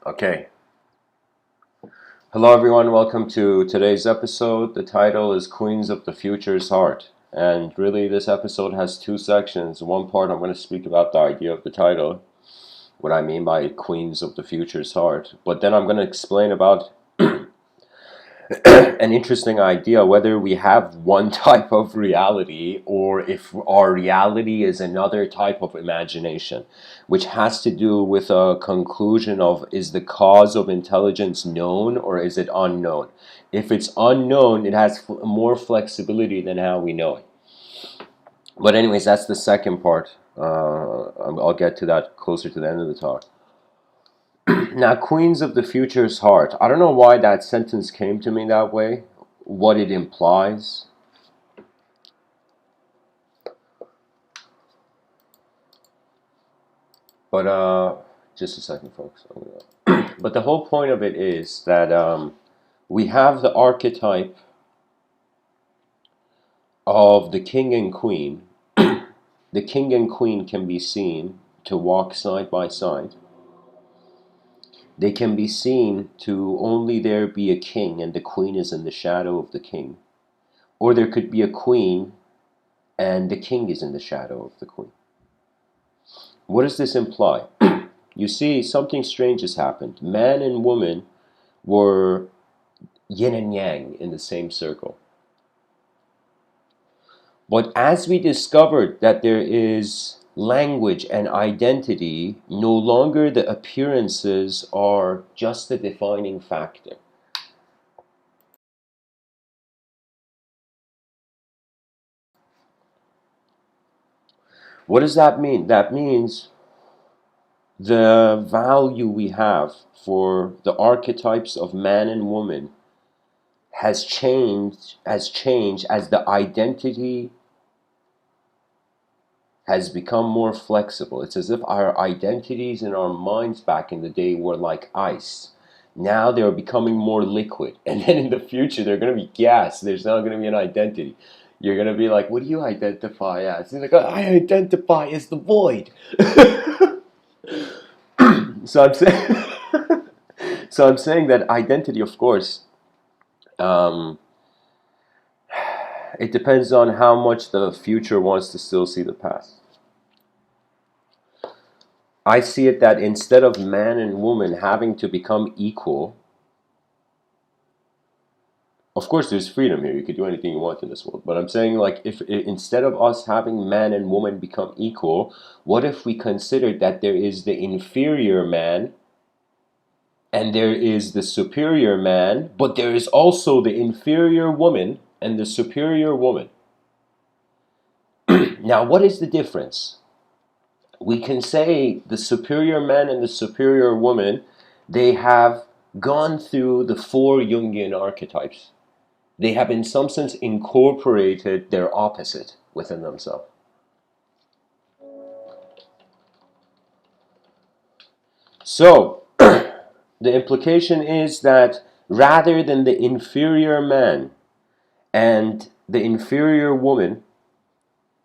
Okay. Hello, everyone. Welcome to today's episode. The title is Queens of the Future's Heart. And really, this episode has two sections. One part, I'm going to speak about the idea of the title, what I mean by Queens of the Future's Heart. But then I'm going to explain about an interesting idea whether we have one type of reality or if our reality is another type of imagination, which has to do with a conclusion of, is the cause of intelligence known or is it unknown? If it's unknown, it has more flexibility than how we know it. But anyways, that's the second part. I'll get to that closer to the end of the talk. Now, Queens of the Future's Heart. I don't know why that sentence came to me that way, what it implies. But, just a second, folks. But the whole point of it is that we have the archetype of the king and queen. The king and queen can be seen to walk side by side. They can be seen to only there be a king and the queen is in the shadow of the king. Or there could be a queen and the king is in the shadow of the queen. What does this imply? You see, something strange has happened. Man and woman were yin and yang in the same circle. But as we discovered that there is language and identity, no longer the appearances are just the defining factor. What does that mean? That means the value we have for the archetypes of man and woman has changed as the identity has become more flexible. It's as if our identities in our minds back in the day were like ice. Now they're becoming more liquid. And then in the future, they're going to be gas. There's not going to be an identity. You're going to be like, what do you identify as? You're like, I identify as the void. So I'm saying, so I'm saying that identity, of course, um, it depends on how much the future wants to still see the past. I see it that instead of man and woman having to become equal, of course there's freedom here. You could do anything you want in this world. But I'm saying, like, if instead of us having man and woman become equal, what if we considered that there is the inferior man and there is the superior man, but there is also the inferior woman and the superior woman? Now, what is the difference? We can say the superior man and the superior woman, they have gone through the four Jungian archetypes. They have in some sense incorporated their opposite within themselves. So, the implication is that rather than the inferior man and the inferior woman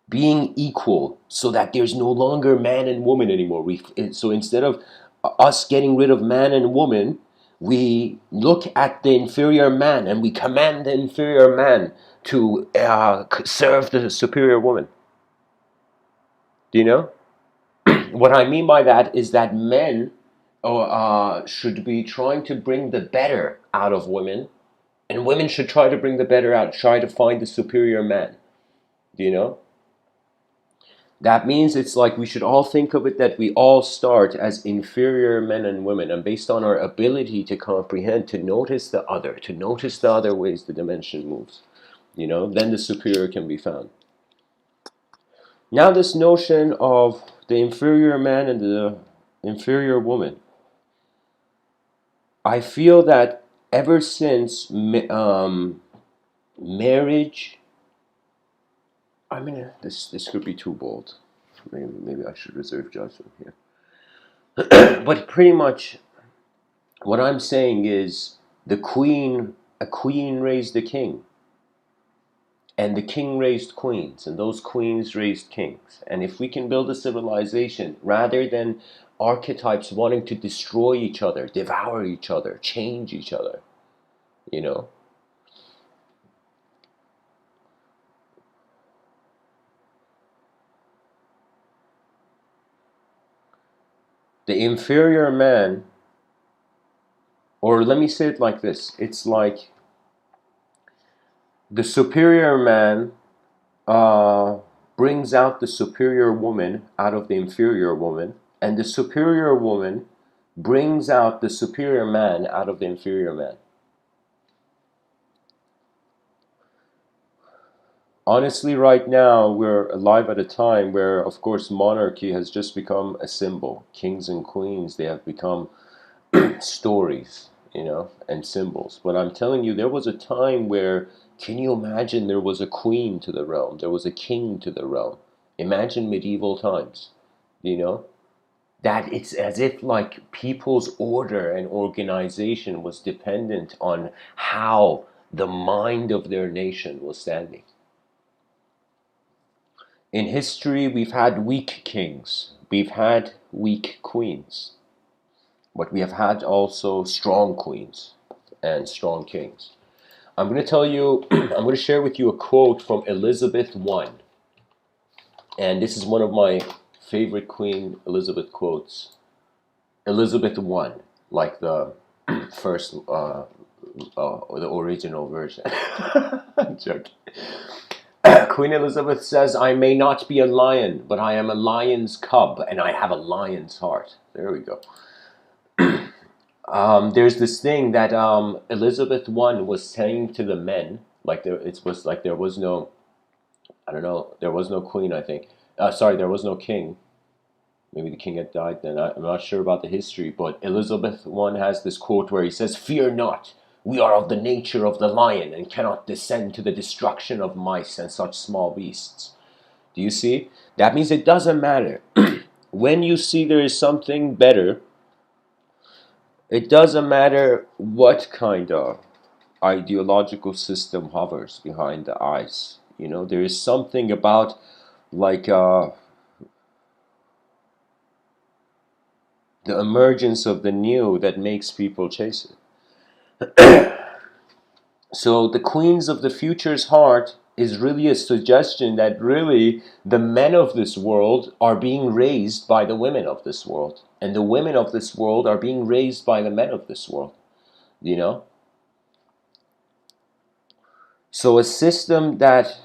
being equal so that there's no longer man and woman anymore. So instead of us getting rid of man and woman, we look at the inferior man and we command the inferior man to serve the superior woman. Do you know? What I mean by that is that men should be trying to bring the better out of women, and women should try to bring the better out, try to find the superior man. Do you know? That means it's like we should all think of it that we all start as inferior men and women, and based on our ability to comprehend, to notice the other ways the dimension moves, then the superior can be found. Now this notion of the inferior man and the inferior woman, I feel that ever since marriage, this could be too bold. Maybe I should reserve judgment here. But pretty much what I'm saying is a queen raised a king, and the king raised queens, and those queens raised kings. And if we can build a civilization rather than archetypes wanting to destroy each other, devour each other, change each other, you know. The inferior man, or let me say it like this, it's like the superior man uh, brings out the superior woman out of the inferior woman, and the superior woman brings out the superior man out of the inferior man. Honestly, right now, we're alive at a time where, of course, monarchy has just become a symbol. Kings and queens, they have become stories, you know, and symbols. But I'm telling you, there was a time where, can you imagine, there was a queen to the realm, there was a king to the realm. Imagine medieval times, you know, that it's as if like people's order and organization was dependent on how the mind of their nation was standing. In history, we've had weak kings, we've had weak queens, but we have had also strong queens and strong kings. I'm going to tell you, I'm going to share with you a quote from Elizabeth I. And this is one of my favorite Queen Elizabeth quotes. Elizabeth I, like the first, the original version. I'm joking. Queen Elizabeth says, "I may not be a lion, but I am a lion's cub, and I have a lion's heart." There we go. There's this thing that Elizabeth I was saying to the men, like it was like there was no, I don't know, there was no queen, I think. Sorry, there was no king. Maybe the king had died then. I'm not sure about the history, but Elizabeth I has this quote where he says, "Fear not, we are of the nature of the lion and cannot descend to the destruction of mice and such small beasts." Do you see? That means it doesn't matter. When you see there is something better, it doesn't matter what kind of ideological system hovers behind the eyes. You know, there is something about like the emergence of the new that makes people chase it. So the queens of the future's heart is really a suggestion that really the men of this world are being raised by the women of this world, and the women of this world are being raised by the men of this world, you know. So a system that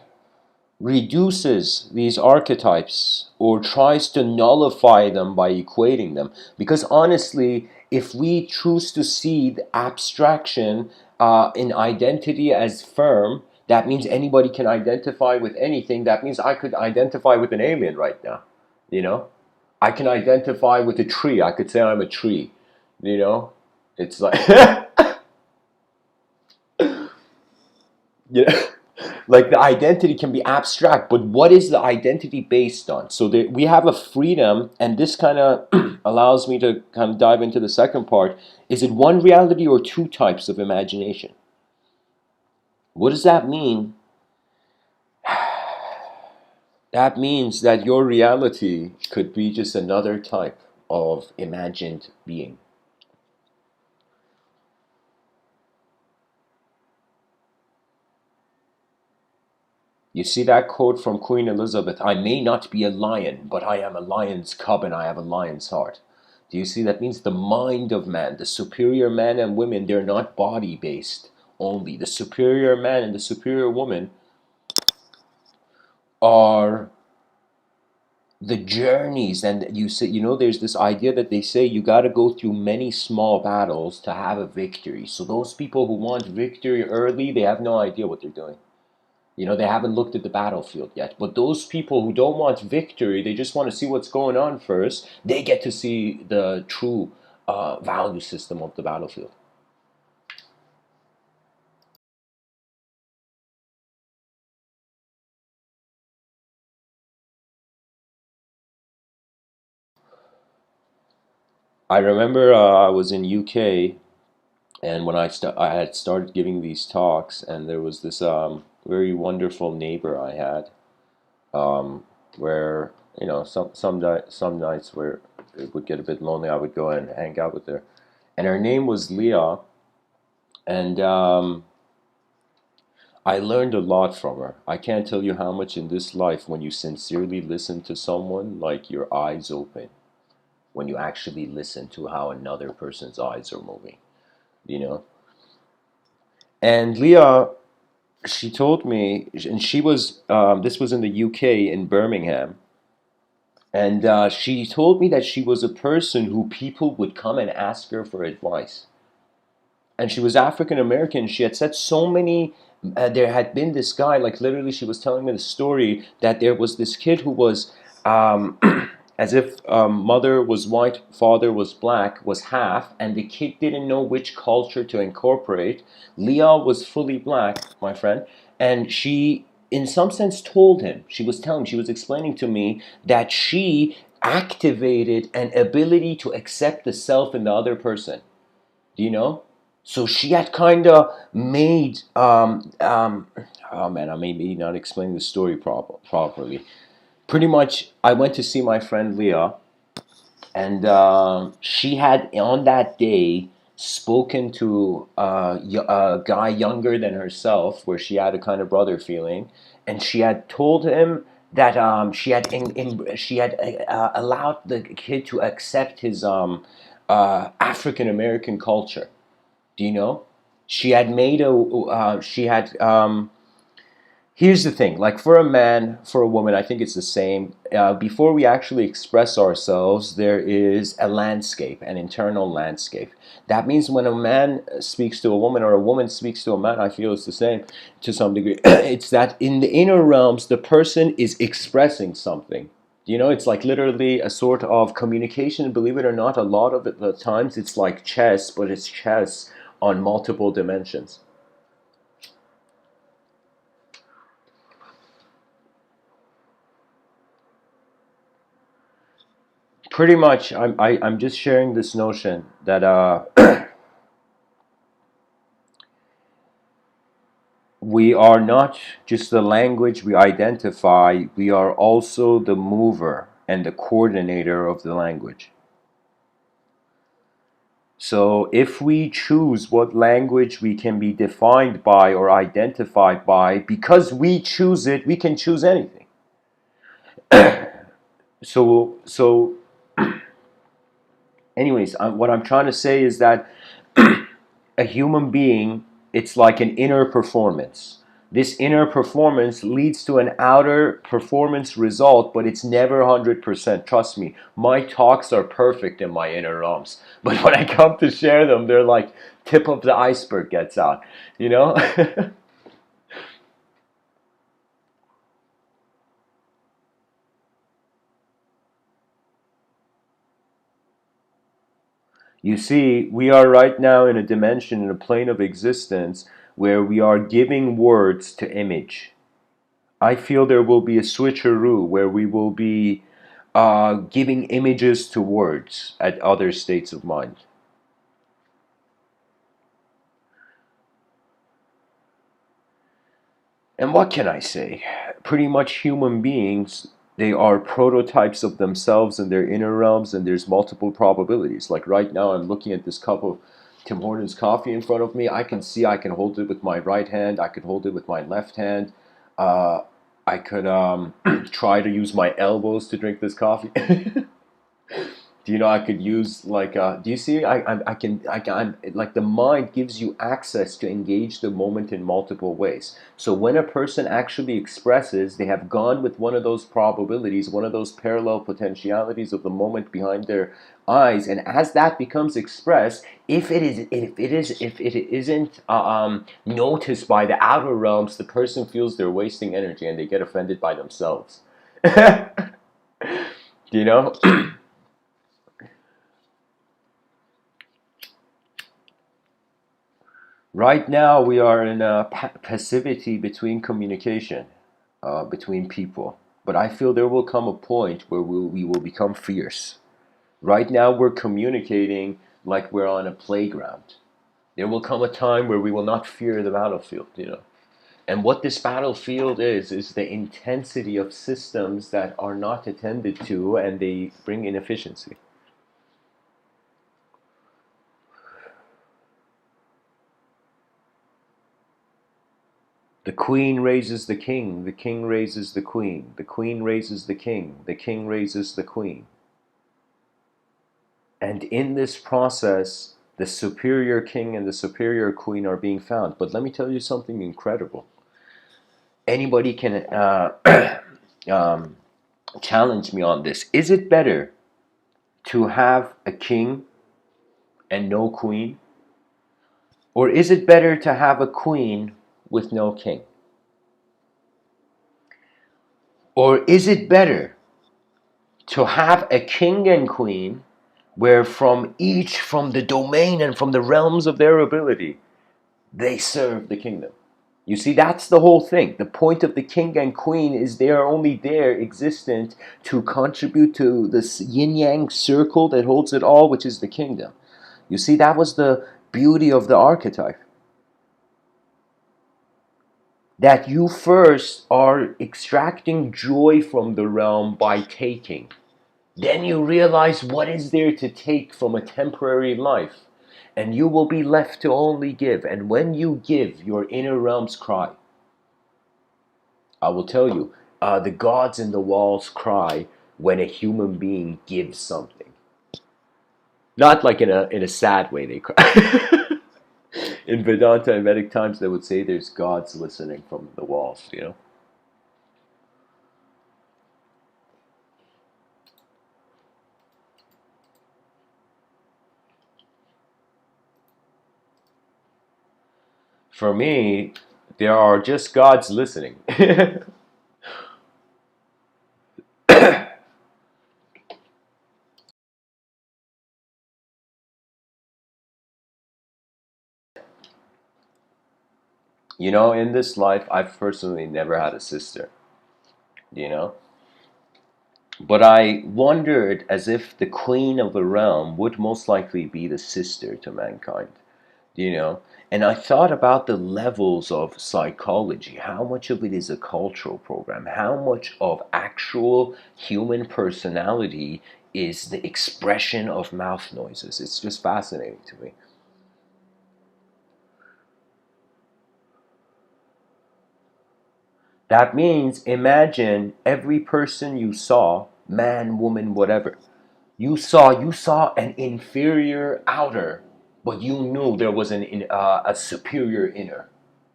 reduces these archetypes or tries to nullify them by equating them. Because honestly, if we choose to see the abstraction in identity as firm, that means anybody can identify with anything. That means I could identify with an alien right now, you know? I can identify with a tree. I could say I'm a tree, you know? It's like, yeah. Like the identity can be abstract, but what is the identity based on? So there, we have a freedom, and this kind of allows me to kind of dive into the second part. Is it one reality or two types of imagination? What does that mean? That means that your reality could be just another type of imagined being. You see that quote from Queen Elizabeth, "I may not be a lion, but I am a lion's cub and I have a lion's heart." Do you see? That means the mind of man, the superior man and women, they're not body based only. The superior man and the superior woman are the journeys. And you say, you know, there's this idea that they say you got to go through many small battles to have a victory. So those people who want victory early, they have no idea what they're doing. You know, they haven't looked at the battlefield yet. But those people who don't want victory, they just want to see what's going on first, they get to see the true value system of the battlefield. I remember I was in UK, and when I had started giving these talks, and there was this very wonderful neighbor I had, where you know some nights where it would get a bit lonely, I would go and hang out with her. And her name was Leah, and I learned a lot from her. I can't tell you how much in this life, when you sincerely listen to someone, like your eyes open, when you actually listen to how another person's eyes are moving, you know? And Leah, she told me, and she was, this was in the UK in Birmingham, and she told me that she was a person who people would come and ask her for advice. And she was African American. She had said so many. There had been this guy, like literally, she was telling me the story that there was this kid who was, um, as if mother was white, father was black, was half, and the kid didn't know which culture to incorporate. Leah was fully black, my friend, and she, in some sense, told him. She was explaining to me that she activated an ability to accept the self in the other person. Do you know? So she had kind of made, oh man, I may be not explaining the story properly. Pretty much, I went to see my friend Leah, and she had on that day spoken to a guy younger than herself, where she had a kind of brother feeling, and she had told him that she had allowed the kid to accept his African American culture. Do you know? She had made a. She had. Here's the thing. Like for a man, for a woman, I think it's the same. Before we actually express ourselves, there is a landscape, an internal landscape. That means when a man speaks to a woman or a woman speaks to a man, I feel it's the same to some degree. It's that in the inner realms, the person is expressing something. You know, it's like literally a sort of communication. Believe it or not, a lot of it, the times it's like chess, but it's chess on multiple dimensions. Pretty much, I'm just sharing this notion that we are not just the language we identify, we are also the mover and the coordinator of the language. So if we choose what language we can be defined by or identified by, because we choose it, we can choose anything. So anyways, what I'm trying to say is that a human being, it's like an inner performance. This inner performance leads to an outer performance result, but it's never 100%. Trust me, my talks are perfect in my inner realms. But when I come to share them, they're like tip of the iceberg gets out, you know? You see, we are right now in a dimension, in a plane of existence, where we are giving words to image. I feel there will be a switcheroo where we will be giving images to words at other states of mind. And what can I say? Pretty much human beings, they are prototypes of themselves in their inner realms, and there's multiple probabilities. Like right now, I'm looking at this cup of Tim Hortons coffee in front of me. I can see I can hold it with my right hand, I could hold it with my left hand. Uh, I could try to use my elbows to drink this coffee. Do you know I could use like do you see I can like the mind gives you access to engage the moment in multiple ways. So when a person actually expresses, they have gone with one of those probabilities, one of those parallel potentialities of the moment behind their eyes, and as that becomes expressed, if it isn't noticed by the outer realms, the person feels they're wasting energy and they get offended by themselves. Do you know? Right now, we are in a passivity between communication, between people. But I feel there will come a point where we will become fierce. Right now, we're communicating like we're on a playground. There will come a time where we will not fear the battlefield, you know. And what this battlefield is the intensity of systems that are not attended to, and they bring inefficiency. The queen raises the king raises the queen raises the king raises the queen. And in this process, the superior king and the superior queen are being found. But let me tell you something incredible. Anybody can challenge me on this. Is it better to have a king and no queen? Or is it better to have a queen with no king? Or is it better to have a king and queen where from each, from the domain and from the realms of their ability, they serve the kingdom? You see, that's the whole thing. The point of the king and queen is they are only there existent to contribute to this yin-yang circle that holds it all, which is the kingdom. You see, that was the beauty of the archetype. That you first are extracting joy from the realm by taking. Then you realize what is there to take from a temporary life. And you will be left to only give. And when you give, your inner realms cry. I will tell you, the gods in the walls cry when a human being gives something. Not like in a sad way they cry. In Vedanta and Vedic times, they would say there's gods listening from the walls, you know. For me, there are just gods listening. You know, in this life, I've personally never had a sister, you know? But I wondered as if the queen of the realm would most likely be the sister to mankind, you know? And I thought about the levels of psychology, how much of it is a cultural program, how much of actual human personality is the expression of mouth noises. It's just fascinating to me. That means imagine every person you saw, man, woman, whatever. You saw an inferior outer, but you knew there was a superior inner.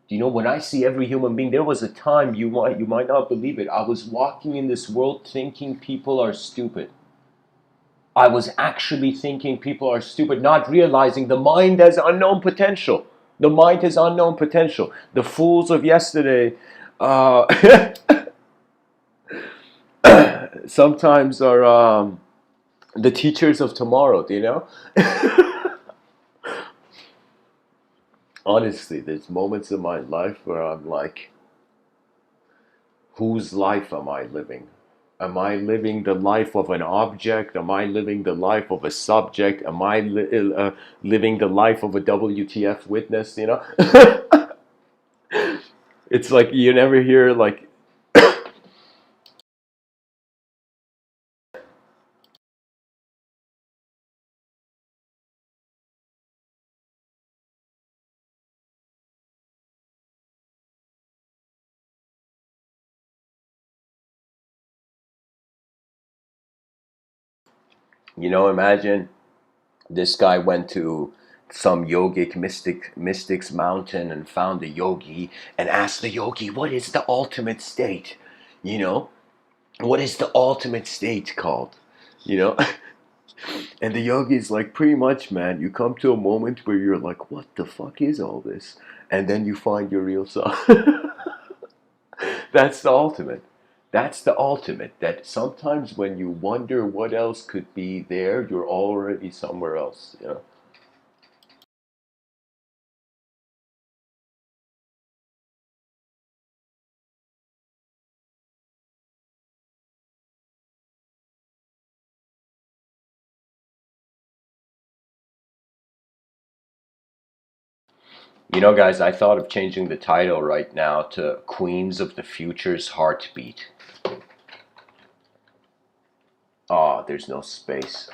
You know, when I see every human being, there was a time you might not believe it. I was walking in this world thinking people are stupid. I was actually thinking people are stupid, not realizing the mind has unknown potential. The mind has unknown potential. The fools of yesterday sometimes are the teachers of tomorrow, do you know? Honestly, there's moments in my life where I'm like, whose life am I living? Am I living the life of an object? Am I living the life of a subject? Am I living the life of a WTF witness, you know? It's like you never hear like, you know, imagine this guy went to some yogic mystic's mountain and found a yogi and asked the yogi, what is the ultimate state? You know, what is the ultimate state called? You know? And the yogi is like, pretty much, man, you come to a moment where you're like, what the fuck is all this? And then you find your real self. That's the ultimate. That's the ultimate. That sometimes when you wonder what else could be there, you're already somewhere else. You know. You know, guys, I thought of changing the title right now to Queens of the Future's Heartbeat. Oh, there's no space.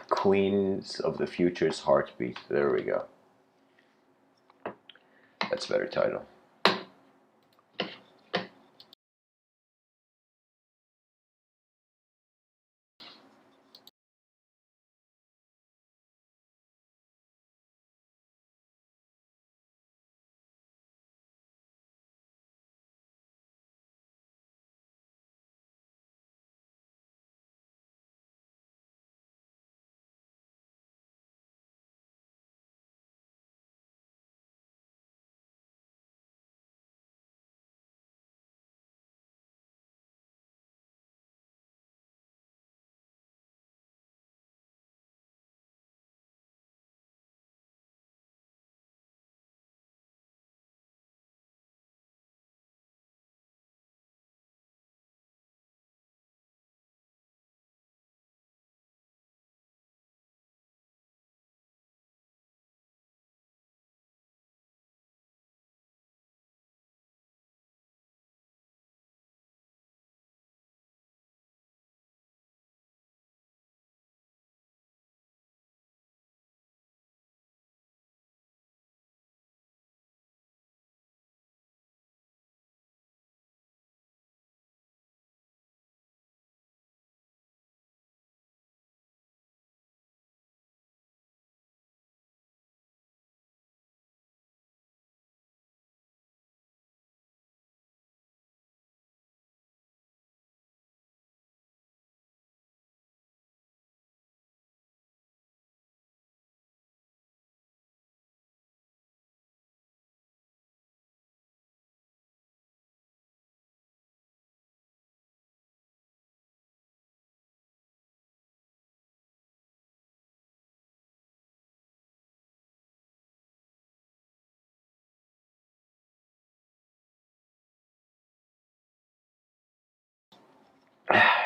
Queens of the Future's Heartbeat. There we go. That's a better title.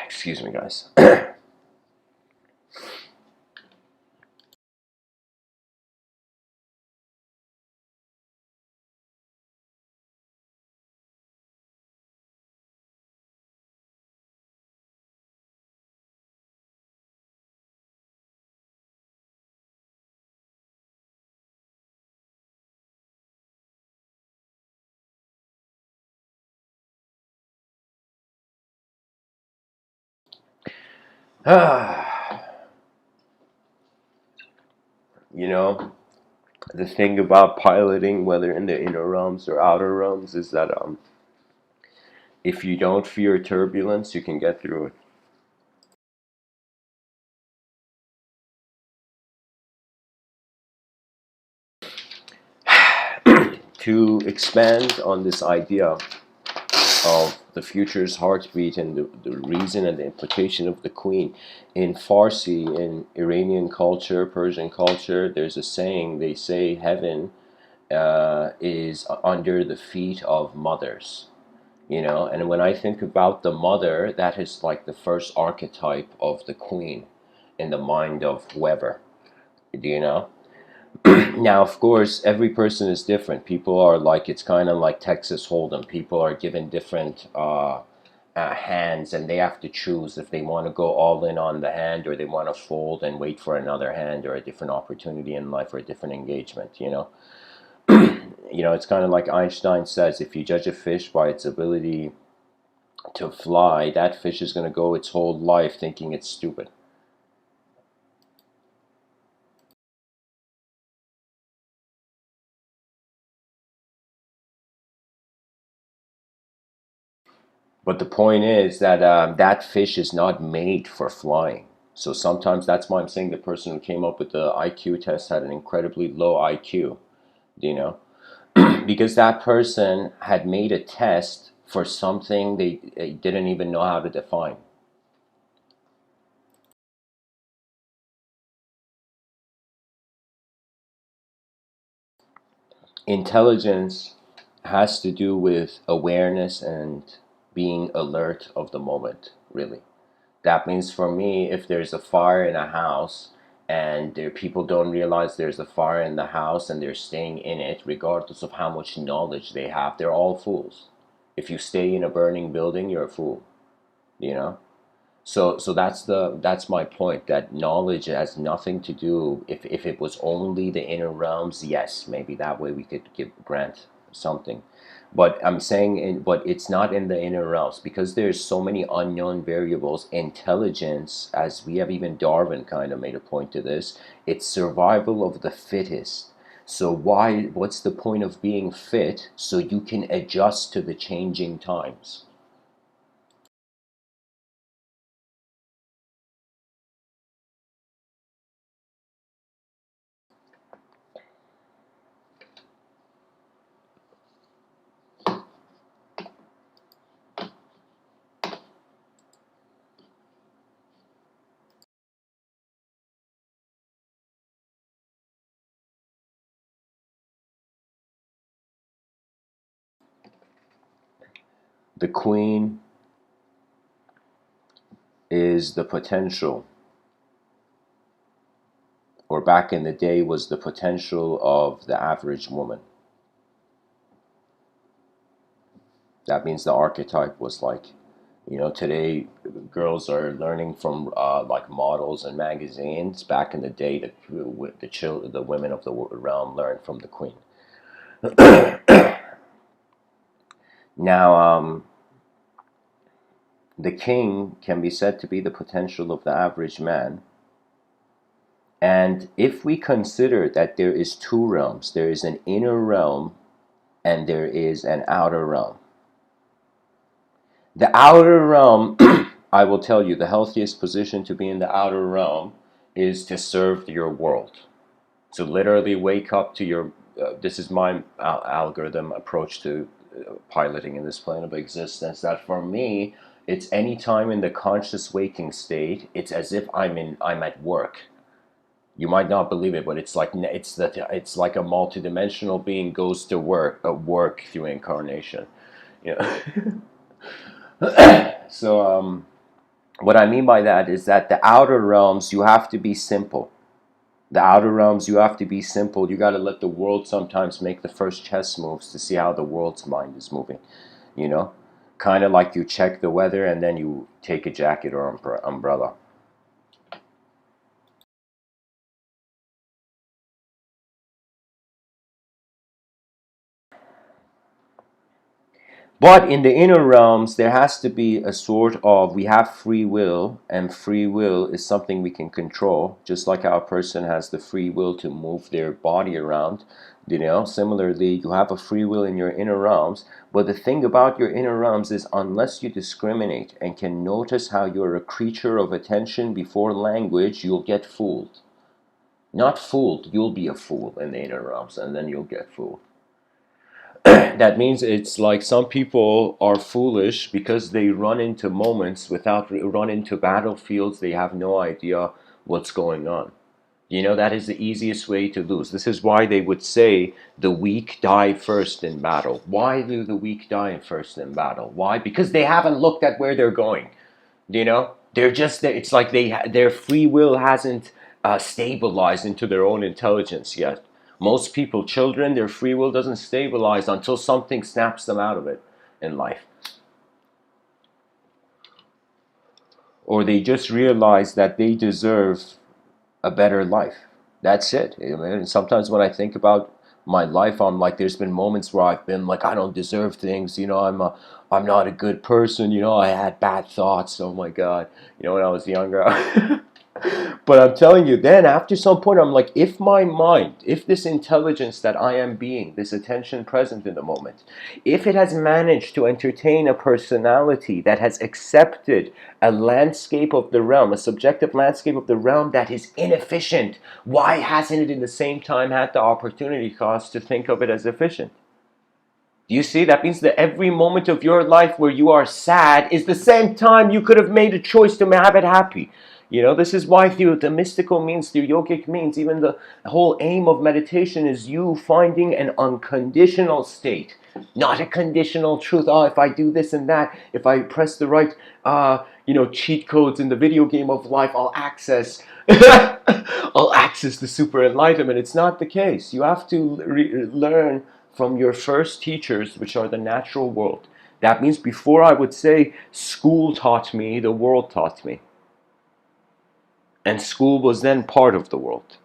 Excuse me, guys. You know, the thing about piloting, whether in the inner realms or outer realms, is that if you don't fear turbulence, you can get through it. To expand on this idea of the future's heartbeat and the reason and the implication of the queen, in Farsi, in Iranian culture, Persian culture, there's a saying. They say heaven is under the feet of mothers. And when I think about the mother, that is like the first archetype of the queen in the mind of whoever. Do you know? Now, of course, every person is different. People are like, it's kind of like Texas Hold'em. People are given different hands, and they have to choose if they want to go all in on the hand, or they want to fold and wait for another hand or a different opportunity in life or a different engagement. It's kind of like Einstein says, if you judge a fish by its ability to fly, that fish is going to go its whole life thinking it's stupid. But the point is that that fish is not made for flying. So sometimes that's why I'm saying the person who came up with the IQ test had an incredibly low IQ, you know, because that person had made a test for something they didn't even know how to define. Intelligence has to do with awareness and being alert of the moment, really. That means for me, if there's a fire in a house and people don't realize there's a fire in the house and they're staying in it, regardless of how much knowledge they have, they're all fools. If you stay in a burning building, you're a fool, you know? So that's my point, that knowledge has nothing to do, if it was only the inner realms, yes, maybe that way we could give grant something. But I'm saying, but it's not in the inner realms because there's so many unknown variables. Intelligence, as we have, even Darwin kind of made a point to this, it's survival of the fittest. So what's the point of being fit? So you can adjust to the changing times. The queen is the potential, or back in the day was the potential of the average woman. That means the archetype was like, today girls are learning from like models and magazines. Back in the day, the women of the realm learned from the queen. Now, the king can be said to be the potential of the average man. And if we consider that there is two realms, there is an inner realm and there is an outer realm. The outer realm, I will tell you, the healthiest position to be in the outer realm is to serve your world. So literally wake up to your, this is my algorithm approach to piloting in this plane of existence, that for me, it's any time in the conscious waking state, it's as if I'm at work. You might not believe it, but it's like it's like a multidimensional being goes to work through incarnation. You know? So what I mean by that is that the outer realms, you have to be simple. The outer realms, you have to be simple. You got to let the world sometimes make the first chess moves to see how the world's mind is moving. You know, kind of like you check the weather and then you take a jacket or umbrella. But in the inner realms, there has to be a sort of, we have free will, and free will is something we can control, just like how a person has the free will to move their body around. Similarly, you have a free will in your inner realms, but the thing about your inner realms is unless you discriminate and can notice how you're a creature of attention before language, you'll get fooled. Not fooled, you'll be a fool in the inner realms, and then you'll get fooled. That means it's like some people are foolish because they run into moments without run into battlefields. They have no idea what's going on. That is the easiest way to lose. This is why they would say the weak die first in battle. Why do the weak die first in battle? Why? Because they haven't looked at where they're going. They're just, it's like their free will hasn't stabilized into their own intelligence yet. Most people, children, their free will doesn't stabilize until something snaps them out of it in life, or they just realize that they deserve a better life. That's it. I mean, sometimes when I think about my life, I'm like, there's been moments where I've been like, I don't deserve things. I'm not a good person. I had bad thoughts. Oh my God. When I was younger. But I'm telling you, then after some point, I'm like, if my mind, if this intelligence that I am being, this attention present in the moment, if it has managed to entertain a personality that has accepted a landscape of the realm, a subjective landscape of the realm that is inefficient, why hasn't it in the same time had the opportunity cost to think of it as efficient? Do you see? That means that every moment of your life where you are sad is the same time you could have made a choice to have it happy. This is why through the mystical means, through yogic means, even the whole aim of meditation is you finding an unconditional state, not a conditional truth. Oh, if I do this and that, if I press the right, cheat codes in the video game of life, I'll access, I'll access the super enlightenment. It's not the case. You have to learn from your first teachers, which are the natural world. That means before I would say school taught me, the world taught me. And school was then part of the world.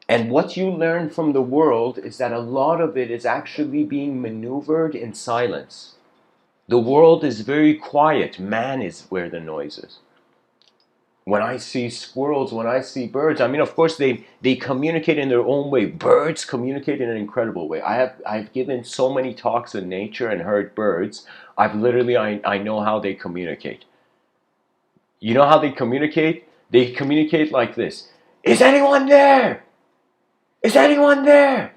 And what you learn from the world is that a lot of it is actually being maneuvered in silence. The world is very quiet. Man is where the noise is. When I see squirrels, when I see birds, I mean, of course, they communicate in their own way. Birds communicate in an incredible way. I've given so many talks in nature and heard birds. I know how they communicate. You know how they communicate? They communicate like this. Is anyone there? Is anyone there?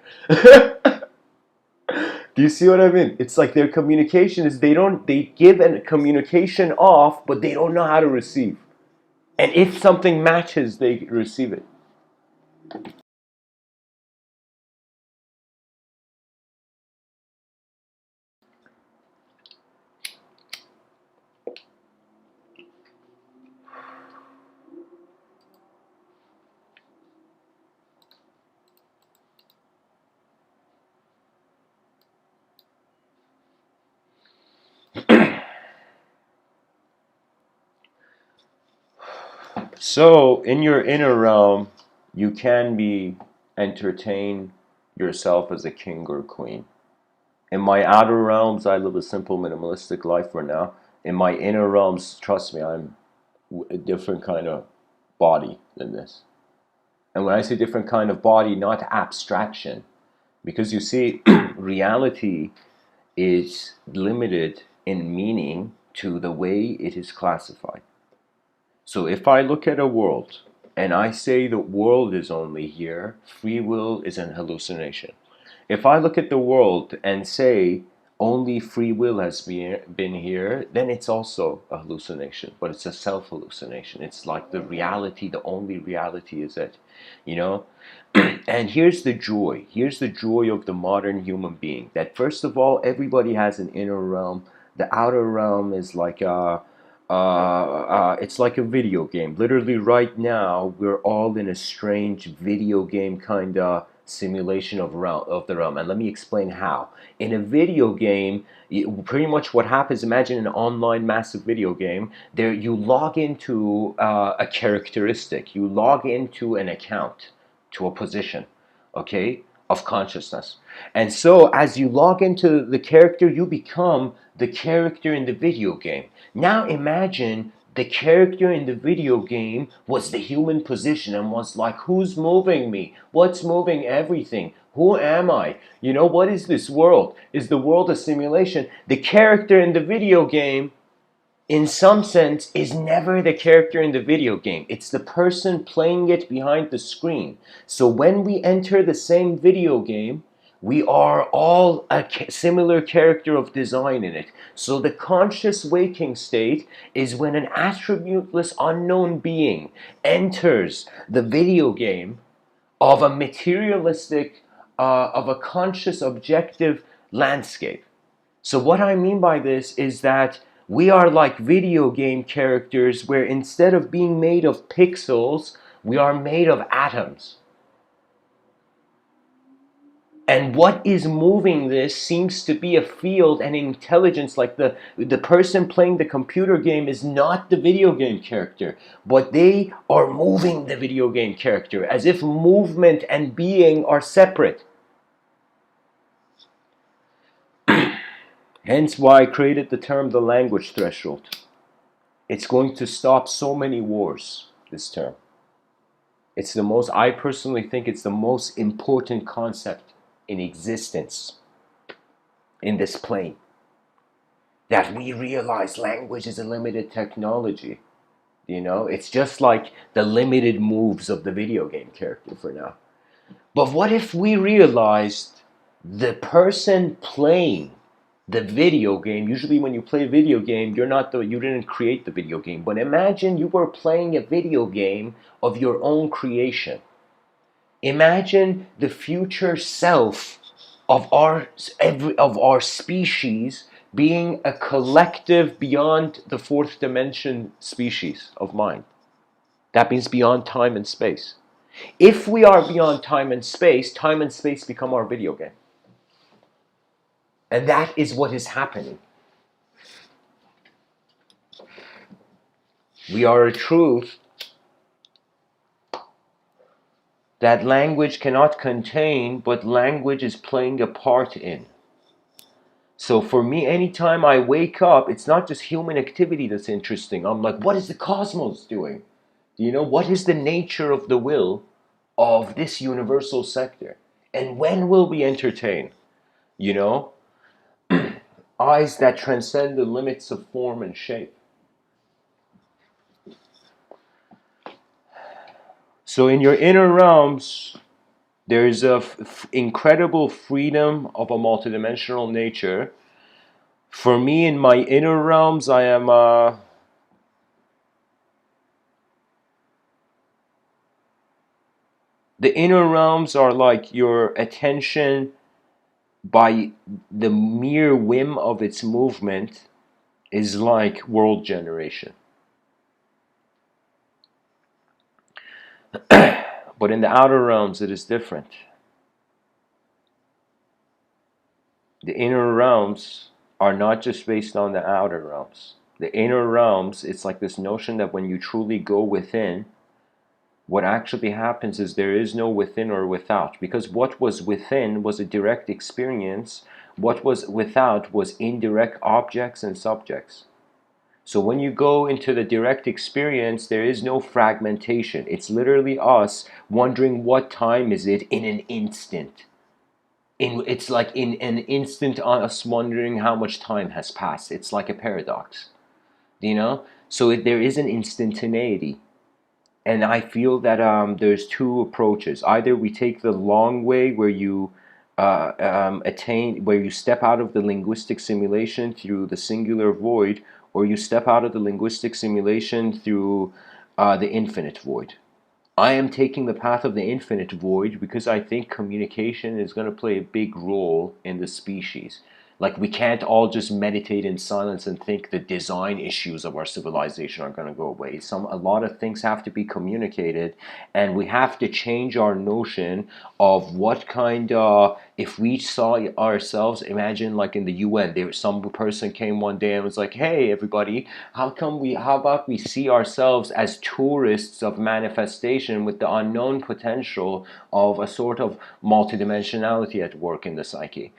Do you see what I mean? It's like their communication is they give a communication off, but they don't know how to receive. And if something matches, they receive it. So, in your inner realm, you can be entertain yourself as a king or queen. In my outer realms, I live a simple, minimalistic life for now. In my inner realms, trust me, I'm a different kind of body than this. And when I say different kind of body, not abstraction, because you see, reality is limited in meaning to the way it is classified. So if I look at a world and I say the world is only here, free will is an hallucination. If I look at the world and say only free will has been here, then it's also a hallucination, but it's a self hallucination. It's like the reality, the only reality is it, you know? And here's the joy. Here's the joy of the modern human being that, first of all, everybody has an inner realm. The outer realm is like it's like a video game. Literally, right now, we're all in a strange video game kind of simulation of the realm. And let me explain how. In a video game, pretty much what happens, imagine an online massive video game. There, you log into a characteristic, you log into an account, to a position, okay, of consciousness. And so as you log into the character, you become the character in the video game. Now imagine the character in the video game was the human position and was like, who's moving me? What's moving everything? Who am I? You know, what is this world? Is the world a simulation? The character in the video game, in some sense, is never the character in the video game. It's the person playing it behind the screen. So when we enter the same video game, we are all a similar character of design in it. So the conscious waking state is when an attributeless unknown being enters the video game of a materialistic, of a conscious objective landscape. So what I mean by this is that we are like video game characters where instead of being made of pixels, we are made of atoms. And what is moving this seems to be a field and intelligence, like the person playing the computer game is not the video game character, but they are moving the video game character as if movement and being are separate. Hence why I created the term the language threshold. It's going to stop so many wars, this term. It's the most, I personally think it's the most important concept in existence in this plane. That we realize language is a limited technology. You know, it's just like the limited moves of the video game character for now. But what if we realized the person playing the video game, usually when you play a video game, you didn't create the video game, but imagine you were playing a video game of your own creation. Imagine the future self of our species being a collective beyond the fourth dimension species of mind. That means beyond time and space. If we are beyond time and space become our video game. And that is what is happening. We are a truth that language cannot contain, but language is playing a part in. So for me, anytime I wake up, it's not just human activity that's interesting. I'm like, what is the cosmos doing? You know, what is the nature of the will of this universal sector? And when will we entertain? You know, eyes that transcend the limits of form and shape. So in your inner realms, there is a incredible freedom of a multidimensional nature. For me, in my inner realms, I am the inner realms are like your attention by the mere whim of its movement is like world generation. But in the outer realms, it is different. The inner realms are not just based on the outer realms. The inner realms, it's like this notion that when you truly go within, what actually happens is there is no within or without, because what was within was a direct experience. What was without was indirect objects and subjects. So when you go into the direct experience, there is no fragmentation. It's literally us wondering what time is it in an instant. It's like in an instant us wondering how much time has passed. It's like a paradox, you know? So there is an instantaneity. And I feel that there's two approaches. Either we take the long way where you where you step out of the linguistic simulation through the singular void, or you step out of the linguistic simulation through the infinite void. I am taking the path of the infinite void because I think communication is going to play a big role in the species. Like, we can't all just meditate in silence and think the design issues of our civilization are going to go away. A lot of things have to be communicated, and we have to change our notion of what kind of, if we saw ourselves, imagine like in the UN, some person came one day and was like, hey everybody, how about we see ourselves as tourists of manifestation with the unknown potential of a sort of multidimensionality at work in the psyche.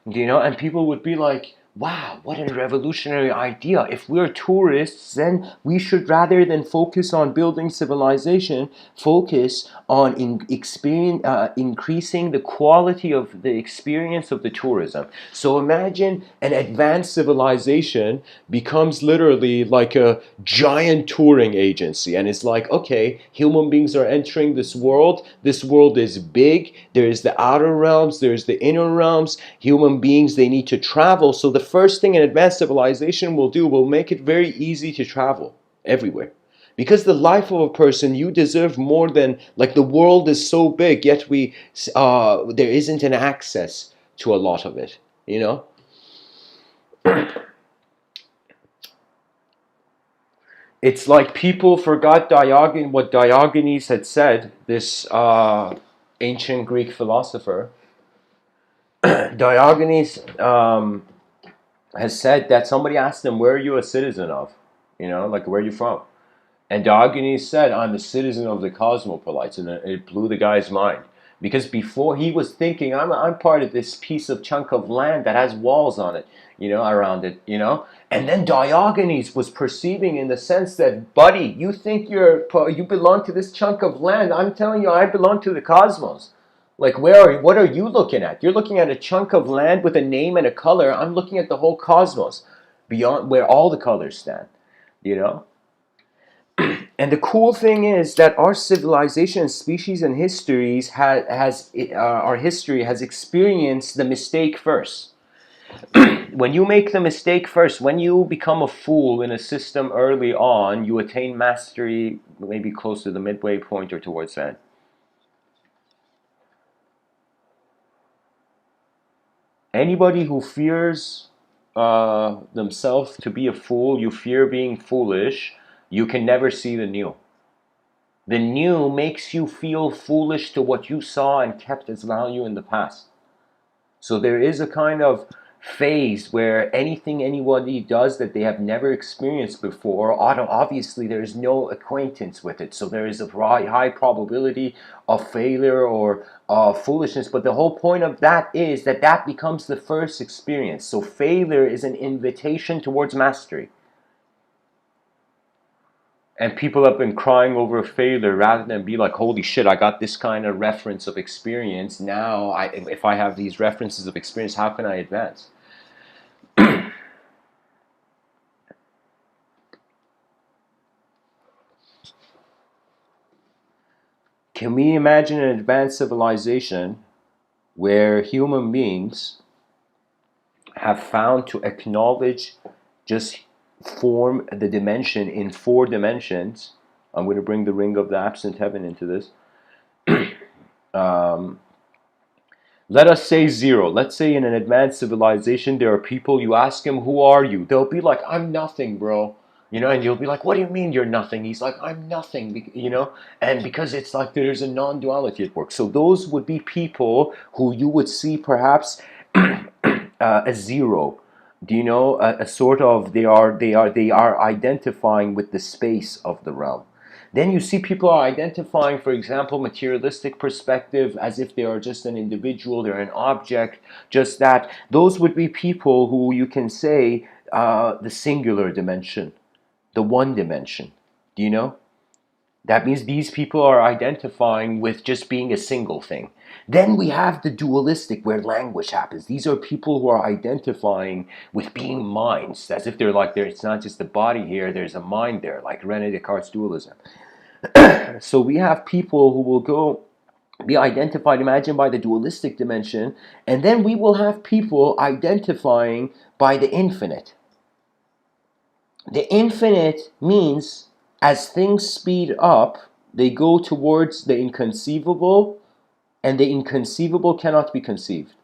You know, and people would be like, wow, what a revolutionary idea. If we're tourists, then we should, rather than focus on building civilization, focus on increasing the quality of the experience of the tourism. So imagine an advanced civilization becomes literally like a giant touring agency, and it's like, okay, human beings are entering this world. This world is big. There's the outer realms, there's the inner realms. Human beings, they need to travel. So the first thing an advanced civilization will make it very easy to travel everywhere. Because the life of a person, you deserve more than, like, the world is so big, yet there isn't an access to a lot of it, you know? It's like people forgot what Diogenes had said, this ancient Greek philosopher. Diogenes has said that somebody asked him, where are you a citizen of? You know, like, where are you from? And Diogenes said, I'm a citizen of the cosmopolites. And it blew the guy's mind. Because before, he was thinking, I'm part of this piece of chunk of land that has walls on it, you know, around it, you know. And then Diogenes was perceiving, in the sense that, buddy, you think you belong to this chunk of land. I'm telling you, I belong to the cosmos. Like, what are you looking at? You're looking at a chunk of land with a name and a color. I'm looking at the whole cosmos, beyond where all the colors stand, you know? And the cool thing is that our civilization, species, and our history has experienced the mistake first. When you make the mistake first, when you become a fool in a system early on, you attain mastery maybe close to the midway point or towards the end. Anybody who fears themselves to be a fool, you fear being foolish, you can never see the new. The new makes you feel foolish to what you saw and kept as value in the past. So there is a kind of phase where anything anybody does that they have never experienced before, obviously there is no acquaintance with it, so there is a high probability of failure or foolishness. But the whole point of that is that that becomes the first experience. So failure is an invitation towards mastery. And people have been crying over failure rather than be like, holy shit, I got this kind of reference of experience. Now, if I have these references of experience, how can I advance? Can we imagine an advanced civilization where human beings have found to acknowledge, just form the dimension in 4 dimensions? I'm going to bring the ring of the absent heaven into this. Let us say 0. Let's say in an advanced civilization, there are people, you ask them, who are you? They'll be like, I'm nothing, bro. You know, and you'll be like, what do you mean you're nothing? He's like, I'm nothing, you know? And because it's like there's a non-duality at work. So those would be people who you would see perhaps a 0. Do you know, a sort of, they are identifying with the space of the realm. Then you see people are identifying, for example, materialistic perspective as if they are just an individual, they're an object, just that. Those would be people who you can say the singular dimension, the one dimension. Do you know? That means these people are identifying with just being a single thing. Then we have the dualistic where language happens. These are people who are identifying with being minds, as if they're like, it's not just the body here, there's a mind there, like René Descartes' dualism. So we have people who will go be identified, imagine, by the dualistic dimension, and then we will have people identifying by the infinite. The infinite means as things speed up, they go towards the inconceivable, and the inconceivable cannot be conceived.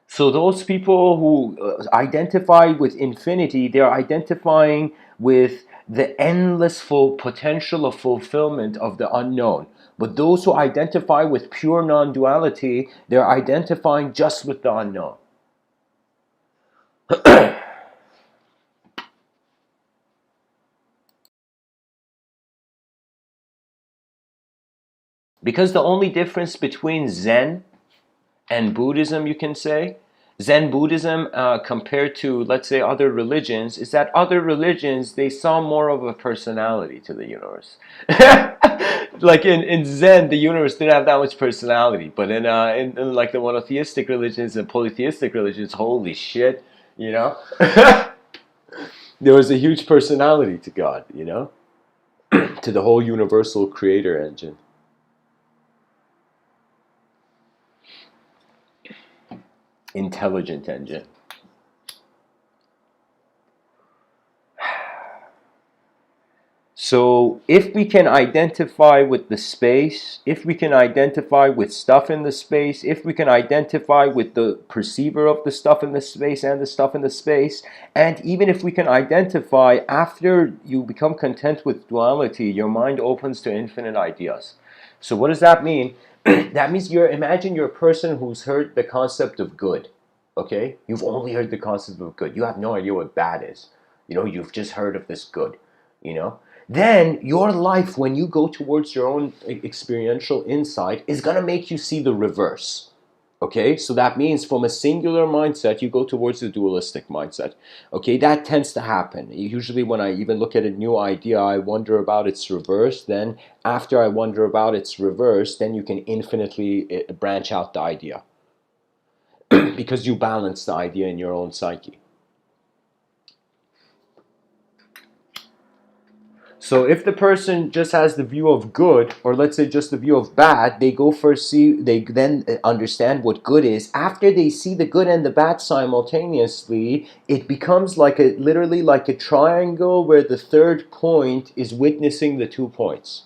So those people who identify with infinity, they're identifying with the endless full potential of fulfillment of the unknown. But those who identify with pure non-duality, they're identifying just with the unknown. Because the only difference between Zen and Buddhism, you can say, Zen Buddhism compared to, let's say, other religions, is that other religions, they saw more of a personality to the universe. Like in Zen, the universe didn't have that much personality, but in like the monotheistic religions and polytheistic religions, holy shit, you know, there was a huge personality to God, you know, to the whole universal creator engine. Intelligent engine. So if we can identify with the space, if we can identify with stuff in the space, if we can identify with the perceiver of the stuff in the space and the stuff in the space, and even if we can identify, after you become content with duality, your mind opens to infinite ideas. So what does that mean? That means imagine you're a person who's heard the concept of good. Okay? You've only heard the concept of good. You have no idea what bad is. You know, you've just heard of this good, you know? Then your life, when you go towards your own experiential insight, is going to make you see the reverse. Okay, so that means from a singular mindset, you go towards the dualistic mindset. Okay, that tends to happen. Usually when I even look at a new idea, I wonder about its reverse. Then after I wonder about its reverse, then you can infinitely branch out the idea. Because you balance the idea in your own psyche. So if the person just has the view of good, or let's say just the view of bad, they then understand what good is. After they see the good and the bad simultaneously, it becomes literally like a triangle where the third point is witnessing the 2 points.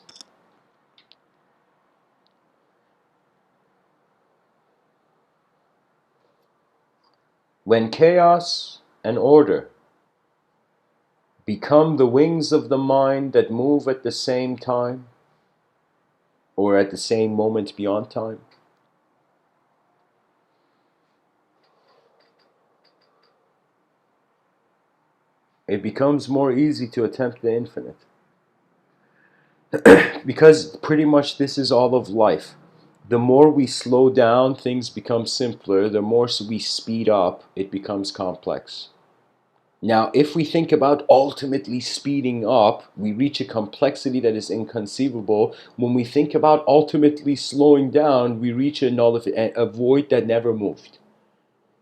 When chaos and order become the wings of the mind that move at the same time, or at the same moment beyond time, It becomes more easy to attempt the infinite. Because pretty much this is all of life. The more we slow down, things become simpler. The more we speed up, it becomes complex. Now, if we think about ultimately speeding up, we reach a complexity that is inconceivable. When we think about ultimately slowing down, we reach a void that never moved.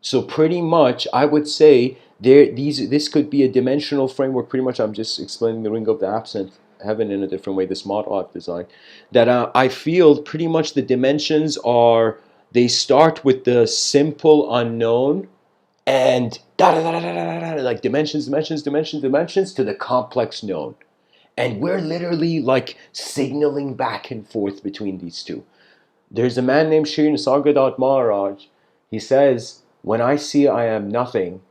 So pretty much, I would say this could be a dimensional framework. Pretty much, I'm just explaining the ring of the absent heaven in a different way. This model I've designed, that I feel pretty much the dimensions are. They start with the simple unknown, and like dimensions to the complex known. And we're literally like signaling back and forth between these two. There's a man named Shri Nisargadatta Maharaj. He says, when I see I am nothing,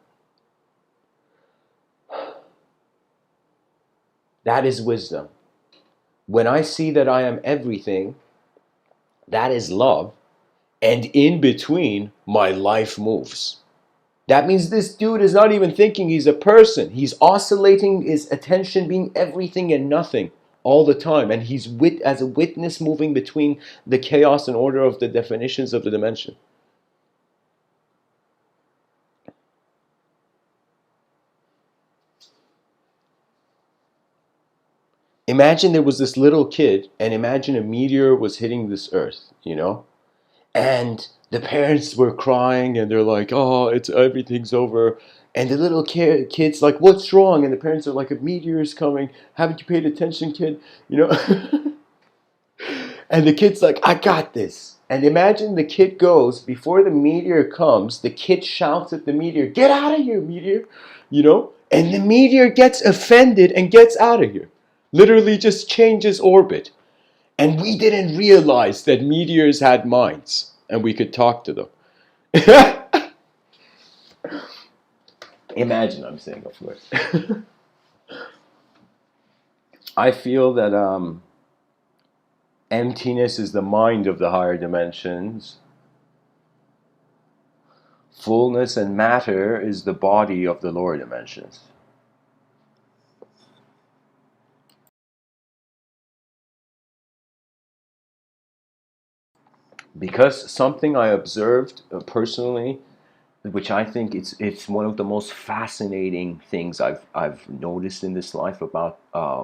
that is wisdom. When I see that I am everything, that is love. And in between, my life moves. That means this dude is not even thinking he's a person. He's oscillating his attention being everything and nothing all the time. And he's as a witness moving between the chaos and order of the definitions of the dimension. Imagine there was this little kid, and imagine a meteor was hitting this earth, and the parents were crying, and they're like, "Oh, everything's over." And the little kid's like, "What's wrong?" And the parents are like, "A meteor is coming. Haven't you paid attention, kid?" And the kid's like, "I got this." And imagine the kid goes, before the meteor comes, the kid shouts at the meteor, "Get out of here, meteor!" And the meteor gets offended and gets out of here. Literally just changes orbit. And we didn't realize that meteors had minds and we could talk to them. Imagine, I'm saying, of course. I feel that emptiness is the mind of the higher dimensions. Fullness and matter is the body of the lower dimensions. Because something I observed personally, which I think it's one of the most fascinating things I've noticed in this life about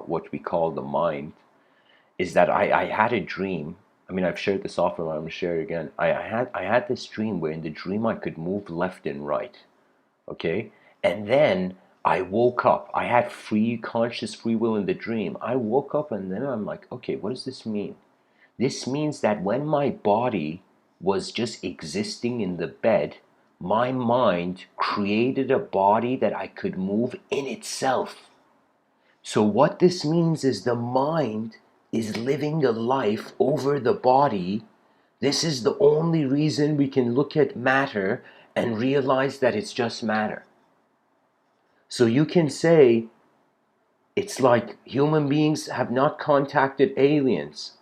what we call the mind, is that I had a dream. I mean, I've shared this often, but I'm gonna share it again. I had this dream where in the dream I could move left and right, okay, and then I woke up. I had conscious free will in the dream. I woke up and then I'm like, okay, what does this mean? This means that when my body was just existing in the bed, my mind created a body that I could move in itself. So what this means is the mind is living a life over the body. This is the only reason we can look at matter and realize that it's just matter. So you can say it's like human beings have not contacted aliens,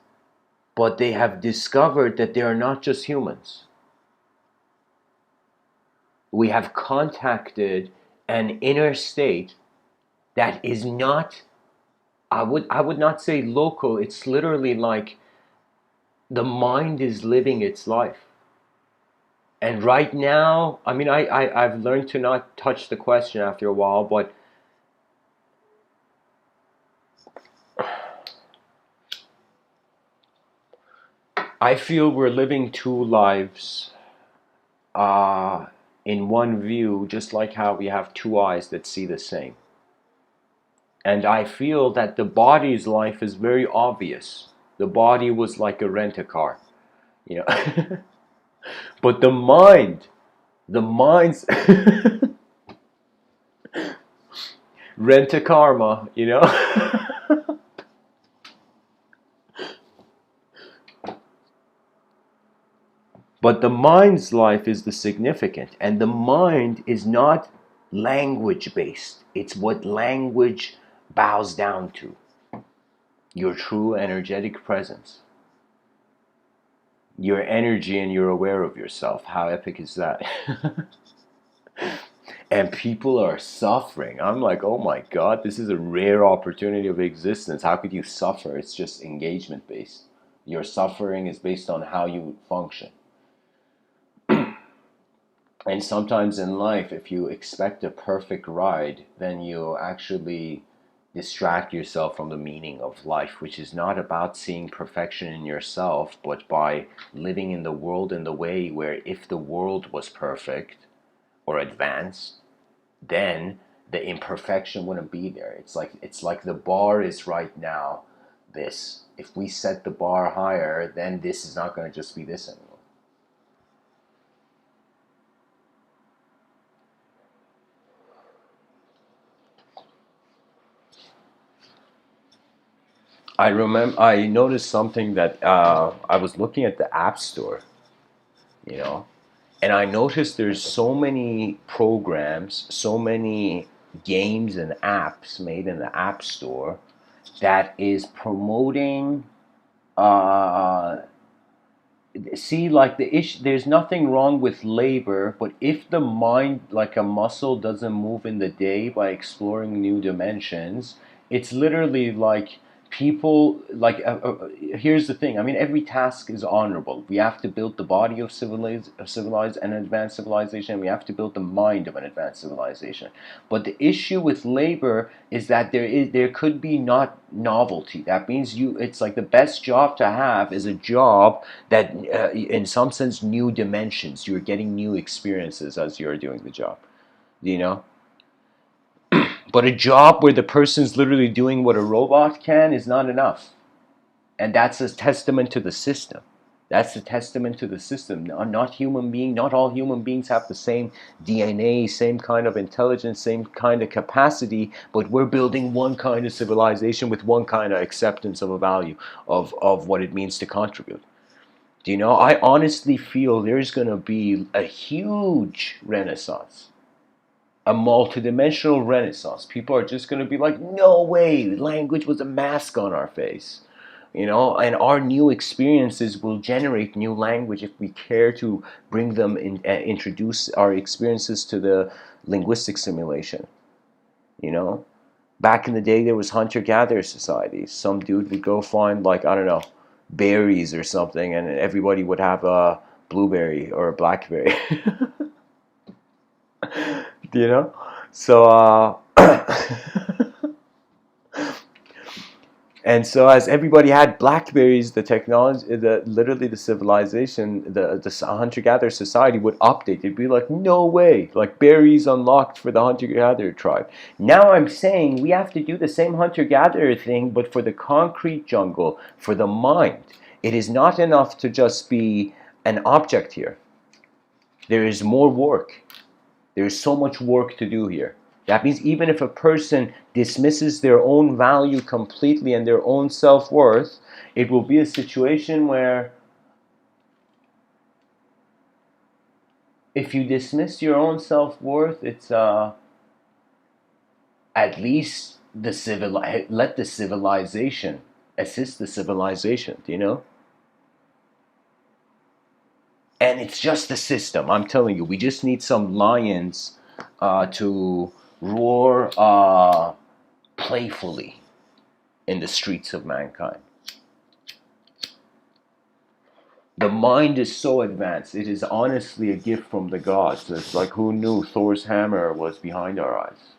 but they have discovered that they are not just humans. We have contacted an inner state that is not, I would not say local. It's literally like the mind is living its life. And right now, I mean, I've learned to not touch the question after a while, but I feel we're living two lives in one view, just like how we have two eyes that see the same. And I feel that the body's life is very obvious. The body was like a rent-a-car, you know. But the mind's rent-a-karma, you know. But the mind's life is the significant, and the mind is not language based. It's what language bows down to. Your true energetic presence. Your energy, and you're aware of yourself. How epic is that? And people are suffering. I'm like, oh my God, this is a rare opportunity of existence. How could you suffer? It's just engagement based. Your suffering is based on how you function. And sometimes in life, if you expect a perfect ride, then you actually distract yourself from the meaning of life, which is not about seeing perfection in yourself, but by living in the world in the way where if the world was perfect or advanced, then the imperfection wouldn't be there. It's like the bar is right now this. If we set the bar higher, then this is not going to just be this anymore. I noticed something that I was looking at the App Store, you know, and I noticed there's so many programs, so many games and apps made in the App Store that is promoting uh, see, like the issue, there's nothing wrong with labor, but if the mind like a muscle doesn't move in the day by exploring new dimensions, it's literally like people like here's the thing. I mean, every task is honorable. We have to build the body of civilized and advanced civilization. We have to build the mind of an advanced civilization. But the issue with labor is that there could be not novelty. That means it's like the best job to have is a job that in some sense new dimensions. You're getting new experiences as you're doing the job, you know. But a job where the person's literally doing what a robot can is not enough. And that's a testament to the system. That's a testament to the system. Not human being. Not all human beings have the same DNA, same kind of intelligence, same kind of capacity. But we're building one kind of civilization with one kind of acceptance of a value of what it means to contribute. Do you know? I honestly feel there's going to be a huge renaissance, a multidimensional renaissance. People are just going to be like, no way, language was a mask on our face. You know, and our new experiences will generate new language if we care to bring them in, introduce our experiences to the linguistic simulation. You know, back in the day, there was hunter-gatherer societies. Some dude would go find, like, I don't know, berries or something, and everybody would have a blueberry or a blackberry. You know? So, and so as everybody had blackberries, the technology, literally the civilization, the hunter-gatherer society would update. It'd be like, no way, like berries unlocked for the hunter-gatherer tribe. Now I'm saying we have to do the same hunter-gatherer thing, but for the concrete jungle, for the mind. It is not enough to just be an object here. There is more work. There is so much work to do here. That means even if a person dismisses their own value completely and their own self-worth, it will be a situation where if you dismiss your own self-worth, it's at least let the civilization assist the civilization, do you know? And it's just the system. I'm telling you, we just need some lions to roar playfully in the streets of mankind. The mind is so advanced. It is honestly a gift from the gods. It's like, who knew Thor's hammer was behind our eyes?